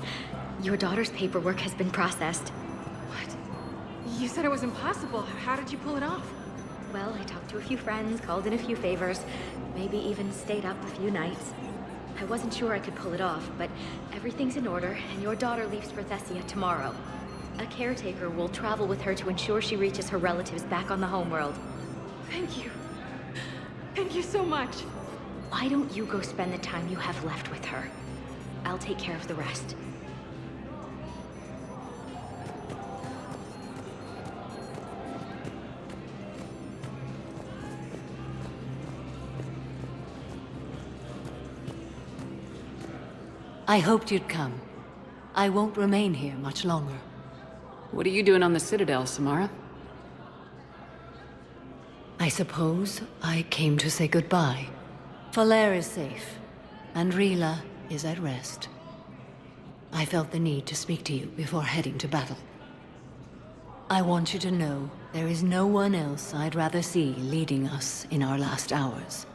W: Your daughter's paperwork has been processed.
R: What? You said it was impossible. How did you pull it off?
W: Well, I talked to a few friends, called in a few favors, maybe even stayed up a few nights. I wasn't sure I could pull it off, but everything's in order, and your daughter leaves for Thessia tomorrow. A caretaker will travel with her to ensure she reaches her relatives back on the homeworld.
R: Thank you. Thank you so much.
W: Why don't you go spend the time you have left with her? I'll take care of the rest.
B: I hoped you'd come. I won't remain here much longer.
A: What are you doing on the Citadel, Samara?
B: I suppose I came to say goodbye. Falere is safe, and Rila is at rest. I felt the need to speak to you before heading to battle. I want you to know there is no one else I'd rather see leading us in our last hours.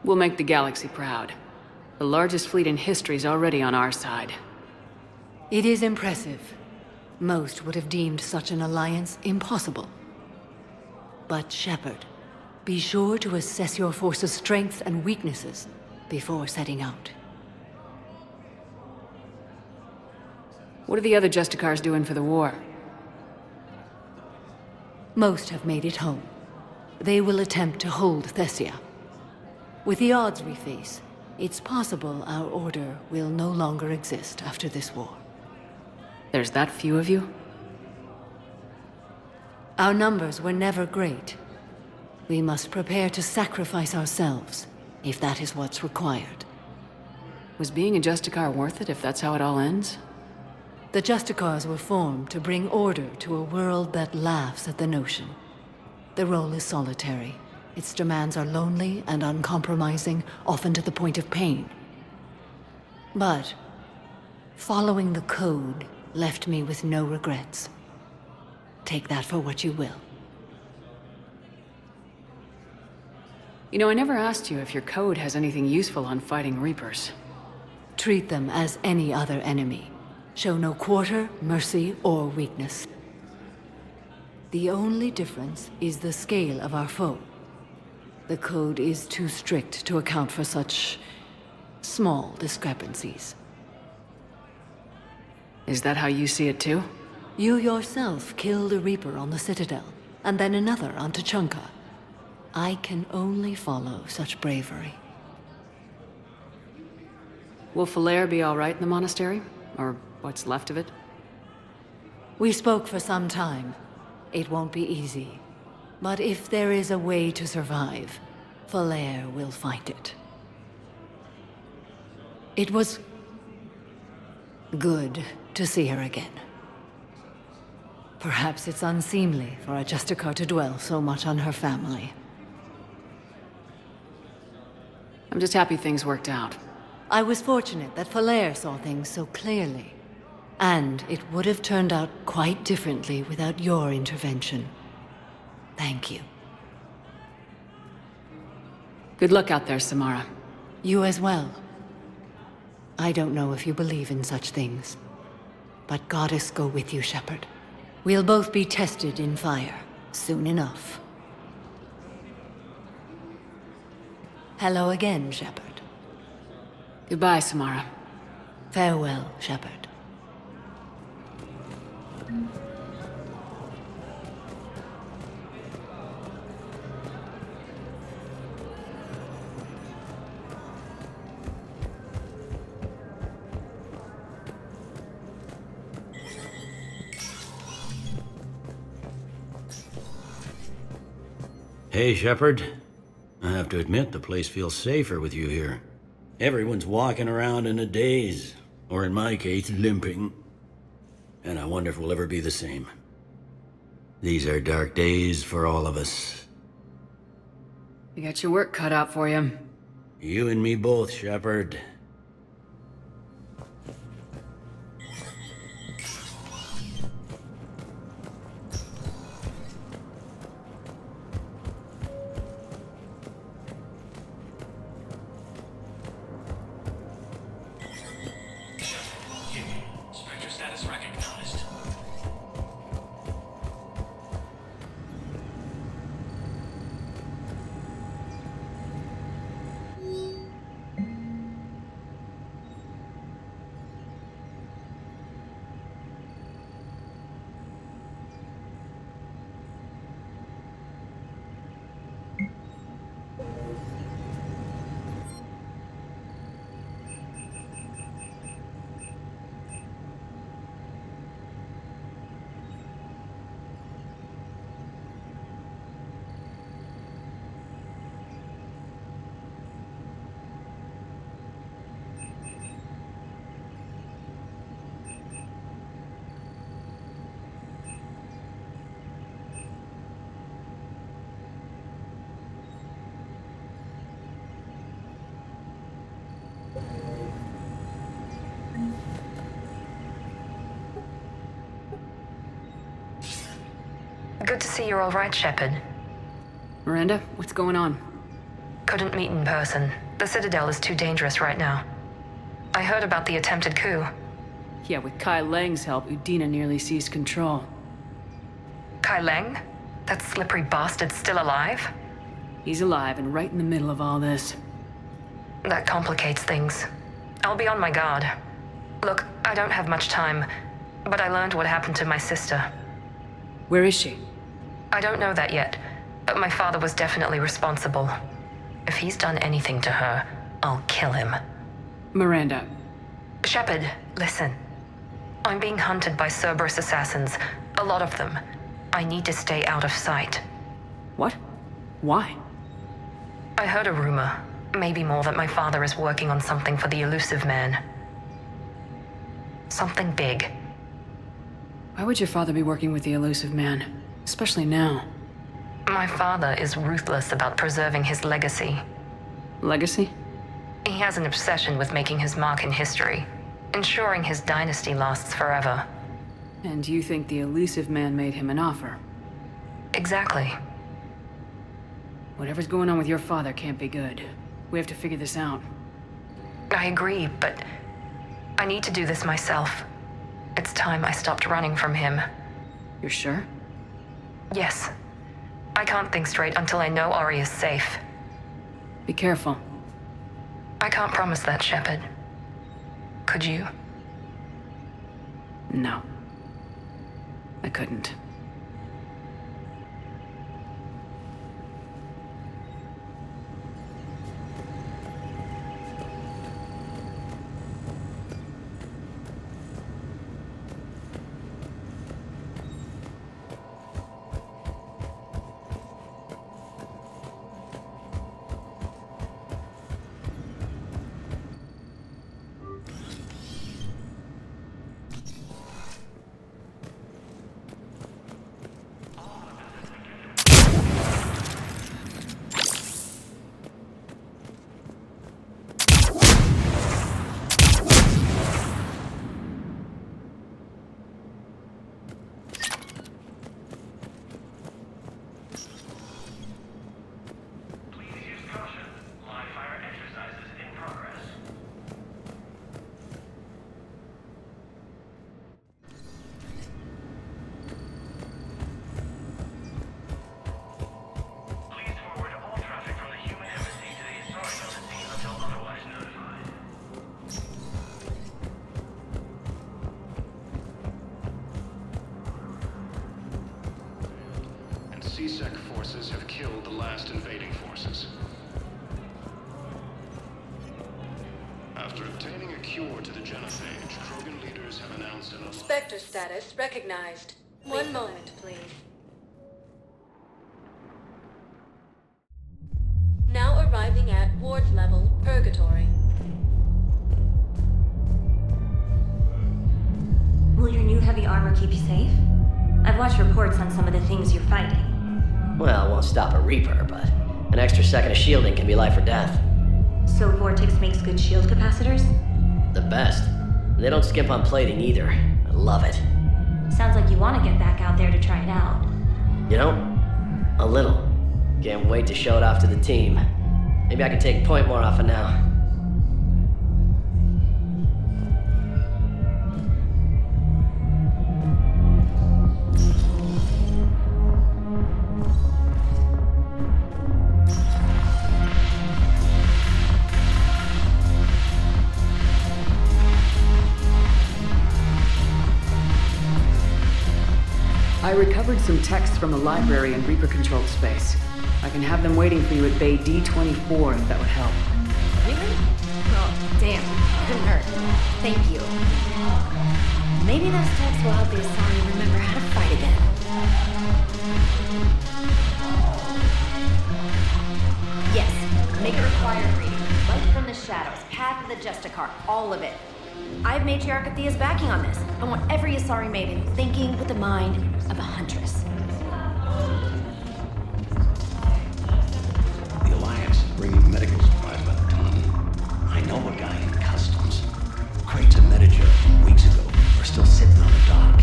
A: We'll make the galaxy proud. The largest fleet in history is already on our side.
B: It is impressive. Most would have deemed such an alliance impossible. But Shepard, be sure to assess your force's strengths and weaknesses before setting out.
A: What are the other Justicars doing for the war?
B: Most have made it home. They will attempt to hold Thessia. With the odds we face, it's possible our order will no longer exist after this war.
A: There's that few of you?
I: Our numbers were never great. We must prepare to sacrifice ourselves, if that is what's required.
A: Was being a Justicar worth it if that's how it all ends?
I: The Justicars were formed to bring order to a world that laughs at the notion. The role is solitary. Its demands are lonely and uncompromising, often to the point of pain. But following the code left me with no regrets. Take that for what you will.
A: You know, I never asked you if your code has anything useful on fighting Reapers.
I: Treat them as any other enemy. Show no quarter, mercy, or weakness. The only difference is the scale of our foe. The code is too strict to account for such small discrepancies.
A: Is that how you see it too?
I: You yourself killed a Reaper on the Citadel, and then another on Tuchanka. I can only follow such bravery.
A: Will Falere be all right in the monastery? Or what's left of it?
I: We spoke for some time. It won't be easy. But if there is a way to survive, Falere will find it. It was good to see her again. Perhaps it's unseemly for a Justicar to dwell so much on her family.
A: I'm just happy things worked out.
I: I was fortunate that Falere saw things so clearly. And it would have turned out quite differently without your intervention. Thank you.
A: Good luck out there, Samara.
I: You as well. I don't know if you believe in such things, but Goddess go with you, Shepard. We'll both be tested in fire, soon enough. Hello again, Shepard.
A: Goodbye, Samara.
I: Farewell, Shepard.
J: Hey, Shepard. I have to admit, the place feels safer with you here. Everyone's walking around in a daze, or in my case, limping. And I wonder if we'll ever be the same. These are dark days for all of us.
A: You got your work cut out for you.
J: You and me both, Shepard.
L: Good to see you're all right, Shepard.
A: Miranda, what's going on?
L: Couldn't meet in person. The Citadel is too dangerous right now. I heard about the attempted coup.
A: Yeah, with Kai Lang's help, Udina nearly seized control.
L: Kai Lang? That slippery bastard's still alive?
A: He's alive and right in the middle of all this.
L: That complicates things. I'll be on my guard. Look, I don't have much time, but I learned what happened to my sister.
A: Where is she?
L: I don't know that yet, but my father was definitely responsible. If he's done anything to her, I'll kill him.
A: Miranda.
L: Shepard, listen. I'm being hunted by Cerberus assassins. A lot of them. I need to stay out of sight.
A: What? Why?
L: I heard a rumor, maybe more, that my father is working on something for the elusive man. Something big.
A: Why would your father be working with the elusive man? Especially now.
L: My father is ruthless about preserving his legacy.
A: Legacy?
L: He has an obsession with making his mark in history, ensuring his dynasty lasts forever.
A: And you think the elusive man made him an offer?
L: Exactly.
A: Whatever's going on with your father can't be good. We have to figure this out.
L: I agree, but I need to do this myself. It's time I stopped running from him.
A: You're sure?
L: Yes. I can't think straight until I know Ori is safe.
A: Be careful.
L: I can't promise that, Shepard. Could you?
A: No. I couldn't.
G: C-Sec forces have killed the last invading forces. After obtaining a cure to the genophage, Krogan leaders have announced an alliance.
B: Spectre status recognized. One moment, please. Now arriving at ward level, Purgatory.
W: Will your new heavy armor keep you safe? I've watched reports on some of the things you're fighting.
M: Well, it won't stop a Reaper, but an extra second of shielding can be life or death.
W: So Vortex makes good shield capacitors?
M: The best. They don't skimp on plating either. I love it.
W: Sounds like you want to get back out there to try it out.
M: You know, a little. Can't wait to show it off to the team. Maybe I can take point more off of now.
A: I recovered some texts from the library in Reaper-controlled space. I can have them waiting for you at Bay D-24 if that would help.
W: Really? Oh, damn. Couldn't hurt. Thank you. Maybe those texts will help the Asari remember how to fight again. Yes, make it required reading. Light from the shadows, Path of the Justicar, all of it. I have Matriarch Athea's backing on this. I want every Asari maiden thinking with the mind of a huntress.
N: The Alliance is bringing medical supplies by the ton. I know a guy in customs. Crates of Medica from weeks ago are still sitting on the dock.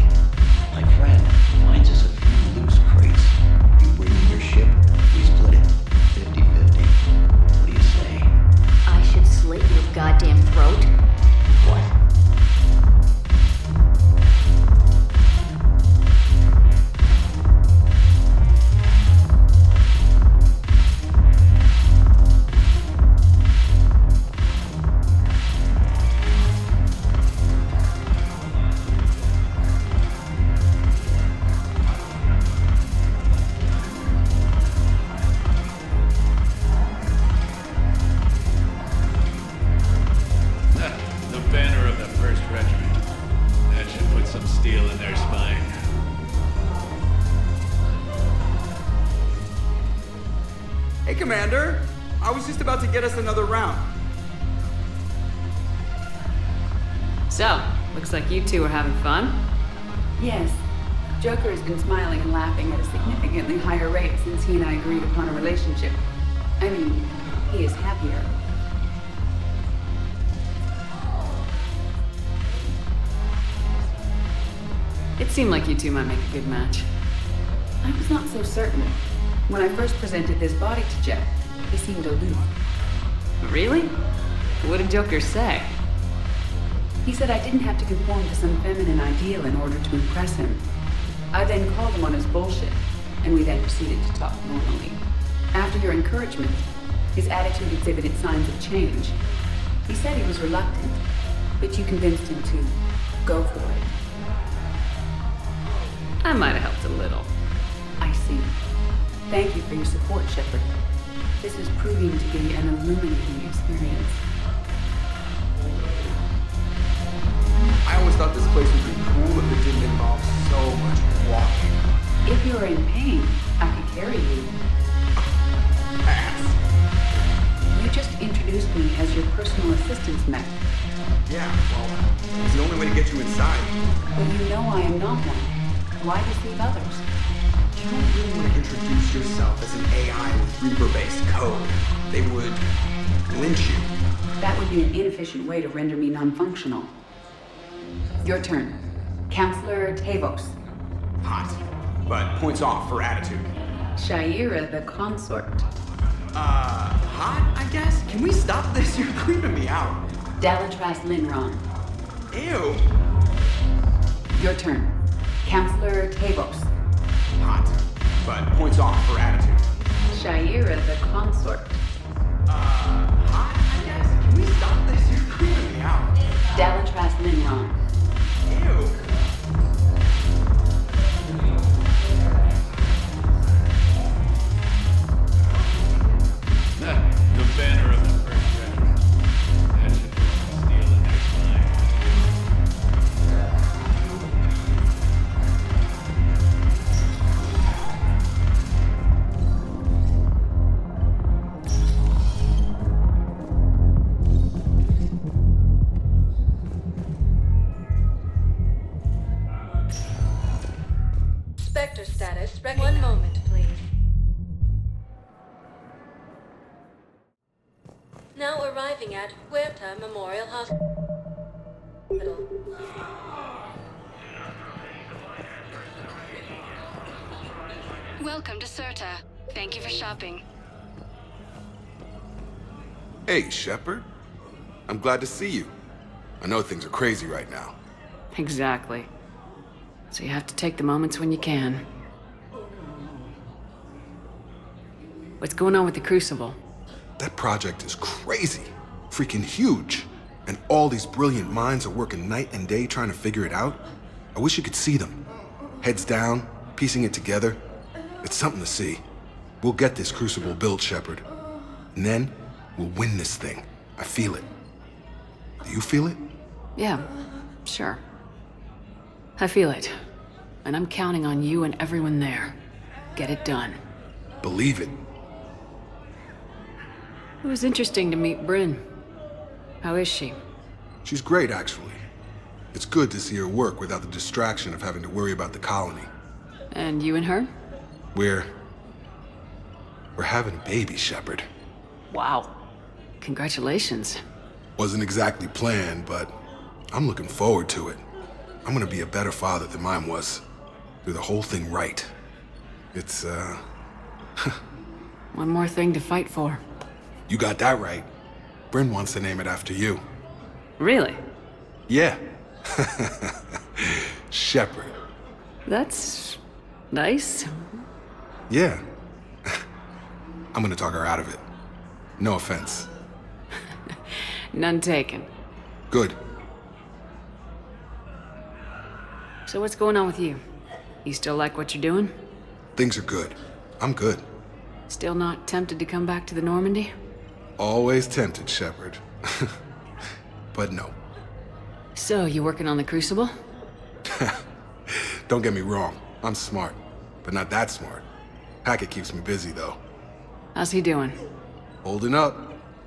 N: My friend finds us a few loose crates. You bring me your ship, we split it. 50-50. What do you say?
W: I should slit your goddamn throat?
N: What?
P: Commander! I was just about to get us another round.
A: So, looks like you two are having fun.
Q: Yes. Joker has been smiling and laughing at a significantly higher rate since he and I agreed upon a relationship. I mean, he is happier.
A: It seemed like you two might make a good match.
Q: I was not so certain. When I first presented this body to Jeff, he seemed aloof.
A: Really? What did Joker say?
Q: He said I didn't have to conform to some feminine ideal in order to impress him. I then called him on his bullshit, and we then proceeded to talk normally. After your encouragement, his attitude exhibited signs of change. He said he was reluctant, but you convinced him to go for it.
A: I might have helped a little.
Q: I see. Thank you for your support, Shepard. This is proving to be an illuminating experience.
P: I always thought this place would be cool if it didn't involve so much walking.
Q: If you are in pain, I could carry you.
P: Ass.
Q: You just introduced me as your personal assistance mech.
P: Yeah, well, it's the only way to get you inside.
Q: But you know I am not one. Why deceive others?
P: You don't really want to introduce yourself as an AI with Reaper-based code. They would lynch you.
Q: That would be an inefficient way to render me non-functional. Your turn. Counselor Tavos.
P: Hot. But points off for attitude.
Q: Shaira the consort.
P: Hot, I guess? Can we stop this? You're creeping me out.
Q: Dalatras Linron.
P: Ew.
Q: Your turn. Counselor Tavos.
P: Hot. But points off for attitude.
Q: Shaira the consort.
P: Hot, I guess? Can we stop this? You're creeping me out.
Q: Dalatras Linron.
P: Ew.
U: The banner of the first regiment. That should steal the next line.
X: Spectre status. One moment, please. Now arriving at Huerta Memorial Hospital.
Y: Welcome to Serta. Thank you for shopping.
C: Hey, Shepard. I'm glad to see you. I know things are crazy right now.
A: Exactly. So you have to take the moments when you can. What's going on with the Crucible?
C: That project is crazy. Freaking huge. And all these brilliant minds are working night and day trying to figure it out. I wish you could see them. Heads down, piecing it together. It's something to see. We'll get this Crucible built, Shepard. And then, we'll win this thing. I feel it. Do you feel it?
A: Yeah, sure. I feel it. And I'm counting on you and everyone there. Get it done.
C: Believe it.
A: It was interesting to meet Bryn. How is she?
C: She's great, actually. It's good to see her work without the distraction of having to worry about the colony.
A: And you and her?
C: We're having a baby, Shepard.
A: Wow. Congratulations.
C: Wasn't exactly planned, but I'm looking forward to it. I'm gonna be a better father than mine was. Do the whole thing right. It's,
A: One more thing to fight for.
C: You got that right. Bryn wants to name it after you.
A: Really?
C: Yeah. Shepard.
A: That's nice.
C: Yeah. I'm gonna talk her out of it. No offense.
A: None taken.
C: Good.
A: So what's going on with you? You still like what you're doing?
C: Things are good. I'm good.
A: Still not tempted to come back to the Normandy?
C: Always tempted, Shepard. But no.
A: So, you working on the Crucible?
C: Don't get me wrong. I'm smart. But not that smart. Hackett keeps me busy, though.
A: How's he doing?
D: Holding up.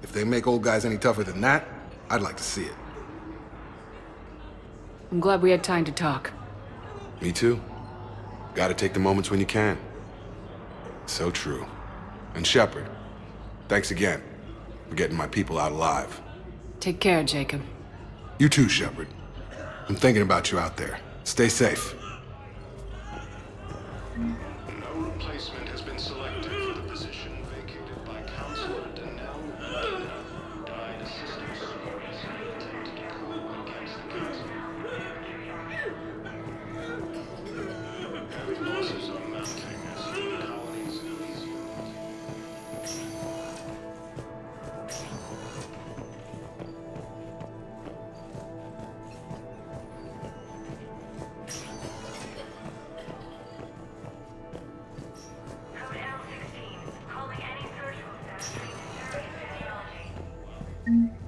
D: If they make old guys any tougher than that, I'd like to see it.
A: I'm glad we had time to talk.
D: Me too. Gotta take the moments when you can. So true. And Shepard, thanks again for getting my people out alive.
A: Take care, Jacob.
D: You too, Shepard. I'm thinking about you out there. Stay safe.
G: No replacement has been selected for the position vacated by Counselor Danelle, who died assisting Cerberus in an attempted coup against the Council. Heavy losses are mounting as the colonies in Elysium.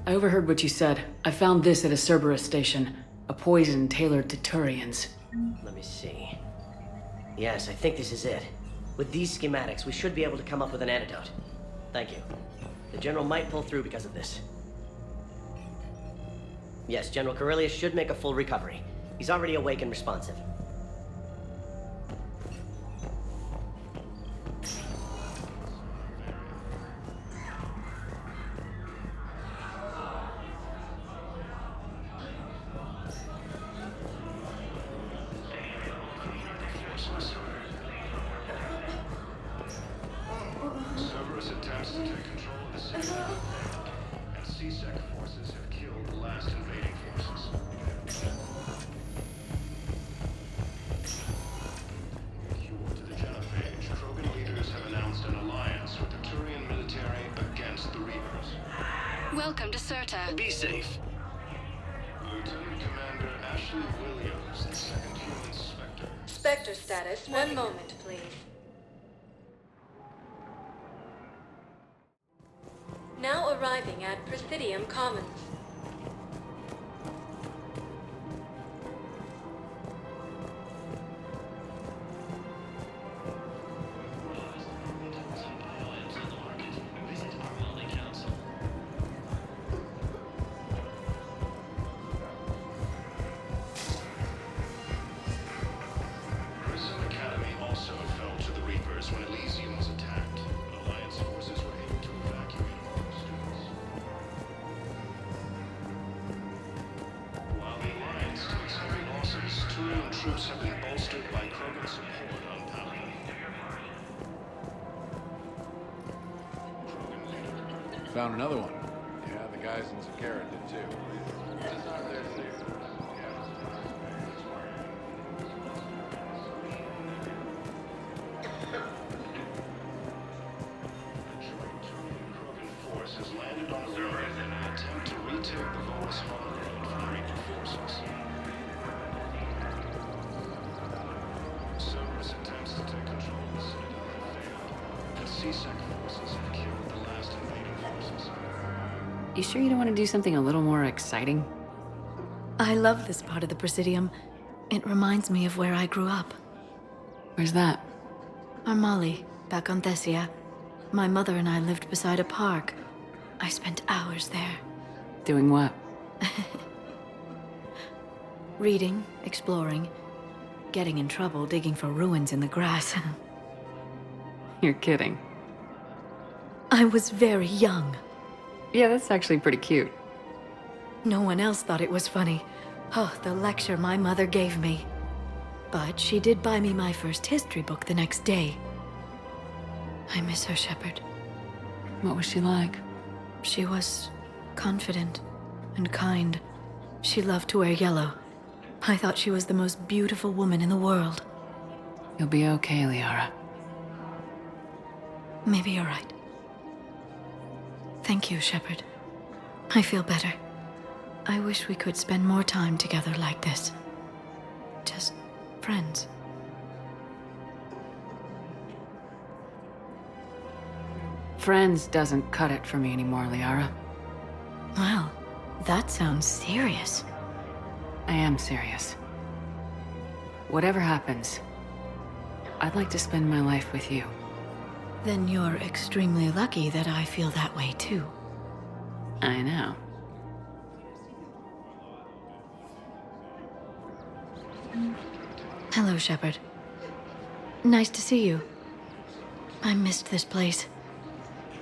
A: I overheard what you said. I found this at a Cerberus station. A poison tailored to Turians.
M: Let me see. Yes, I think this is it. With these schematics, we should be able to come up with an antidote. Thank you. The General might pull through because of this. Yes, General Corellius should make a full recovery. He's already awake and responsive.
G: Cerberus attempts to take control of the city, and C-Sec forces have killed the last invading forces. Cure to the genophage, Krogan leaders have announced an alliance with the Turian military against the Reapers.
Y: Welcome to Serta.
N: Be safe.
G: Lieutenant Commander Ashley Williams, the second human Spectre.
X: Spectre status, one moment, please. Now arriving at Presidium Commons.
G: Prism Academy also fell to the Reapers when Elysium was attacked, but Alliance forces were able to evacuate all the students. While the Alliance takes heavy losses, Turian troops have been bolstered by Krogan support on Paladin. Krogan leader.
U: Found another one. Yeah, the guys in Saga did too. Just not there to do.
G: Krogan force has landed on Relive in an attempt to retake the Volus Monorail from Reaper forces. Cerberus attempts to take control of the Citadel have failed, and C-Sec forces have killed the last invading forces.
A: You sure you don't want to do something a little more exciting?
B: I love this part of the Presidium. It reminds me of where I grew up.
A: Where's that?
B: Armali, back on Thessia. My mother and I lived beside a park. I spent hours there.
A: Doing what?
B: Reading, exploring, getting in trouble digging for ruins in the grass.
A: You're kidding.
B: I was very young.
A: Yeah, that's actually pretty cute.
B: No one else thought it was funny. Oh, the lecture my mother gave me. But she did buy me my first history book the next day. I miss her, Shepard.
A: What was she like?
B: She was confident and kind. She loved to wear yellow. I thought she was the most beautiful woman in the world.
A: You'll be okay, Liara.
B: Maybe you're right. Thank you, Shepard. I feel better. I wish we could spend more time together like this. Just friends.
A: Friends doesn't cut it for me anymore, Liara.
B: Wow, that sounds serious.
A: I am serious. Whatever happens, I'd like to spend my life with you.
B: Then you're extremely lucky that I feel that way too.
A: I know.
B: Hello, Shepard. Nice to see you. I missed this place.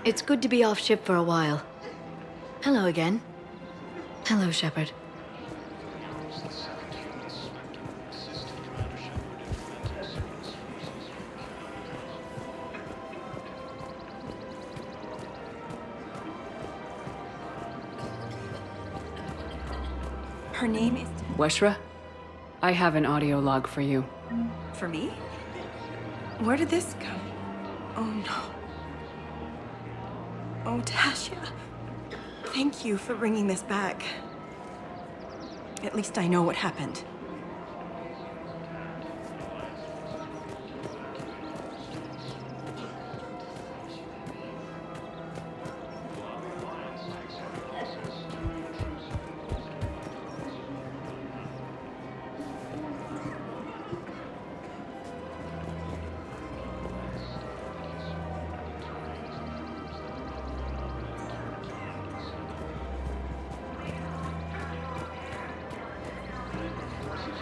B: It's good to be off ship for a while. Hello again. Hello, Shepard.
K: Her name is...
A: Weshra, I have an audio log for you.
K: For me? Where did this come? Oh no. Oh, Tasha. Thank you for bringing this back. At least I know what happened.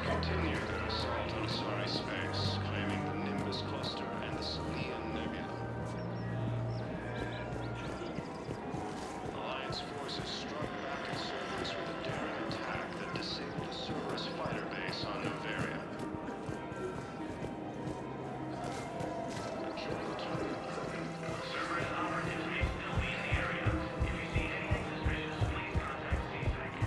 G: Continue their assault on Sorry Space, claiming the Nimbus cluster and the Salian nebula. Alliance forces struck back at Cerberus with a daring attack that disabled a Cerberus fighter base on Novaria. Cerberus operatives may still be in the area. If you see anything suspicious, please contact C-Site.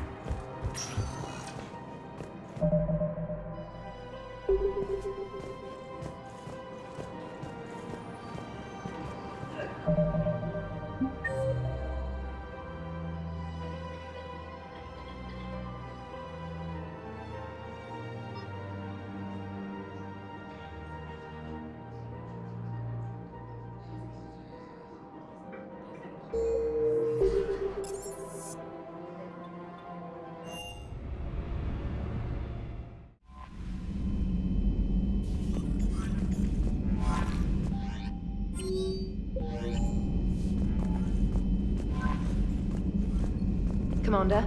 R: Commander?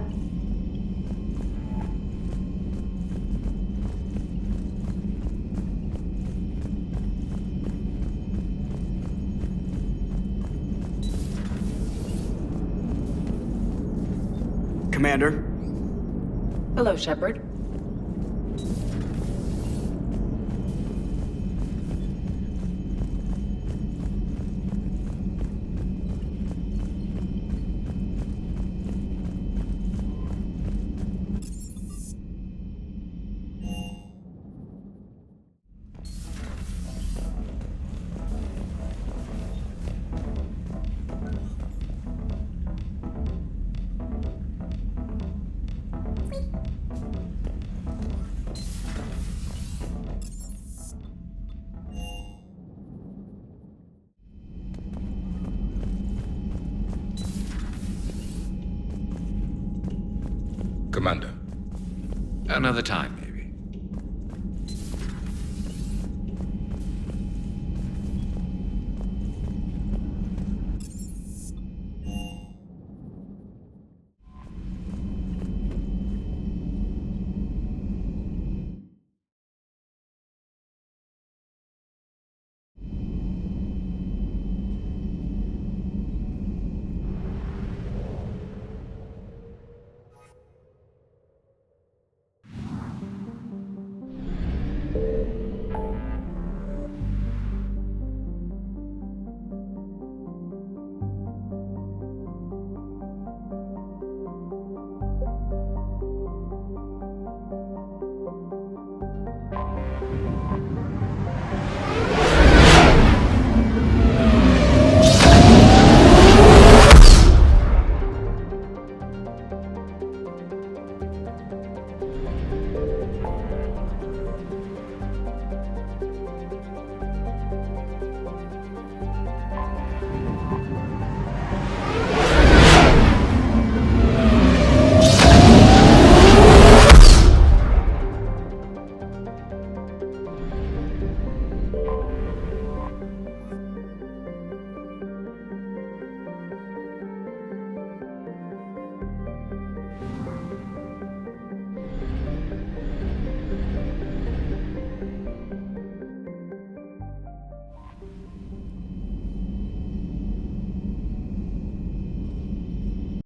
P: Commander?
Q: Hello, Shepard.
C: Commander.
O: Another time.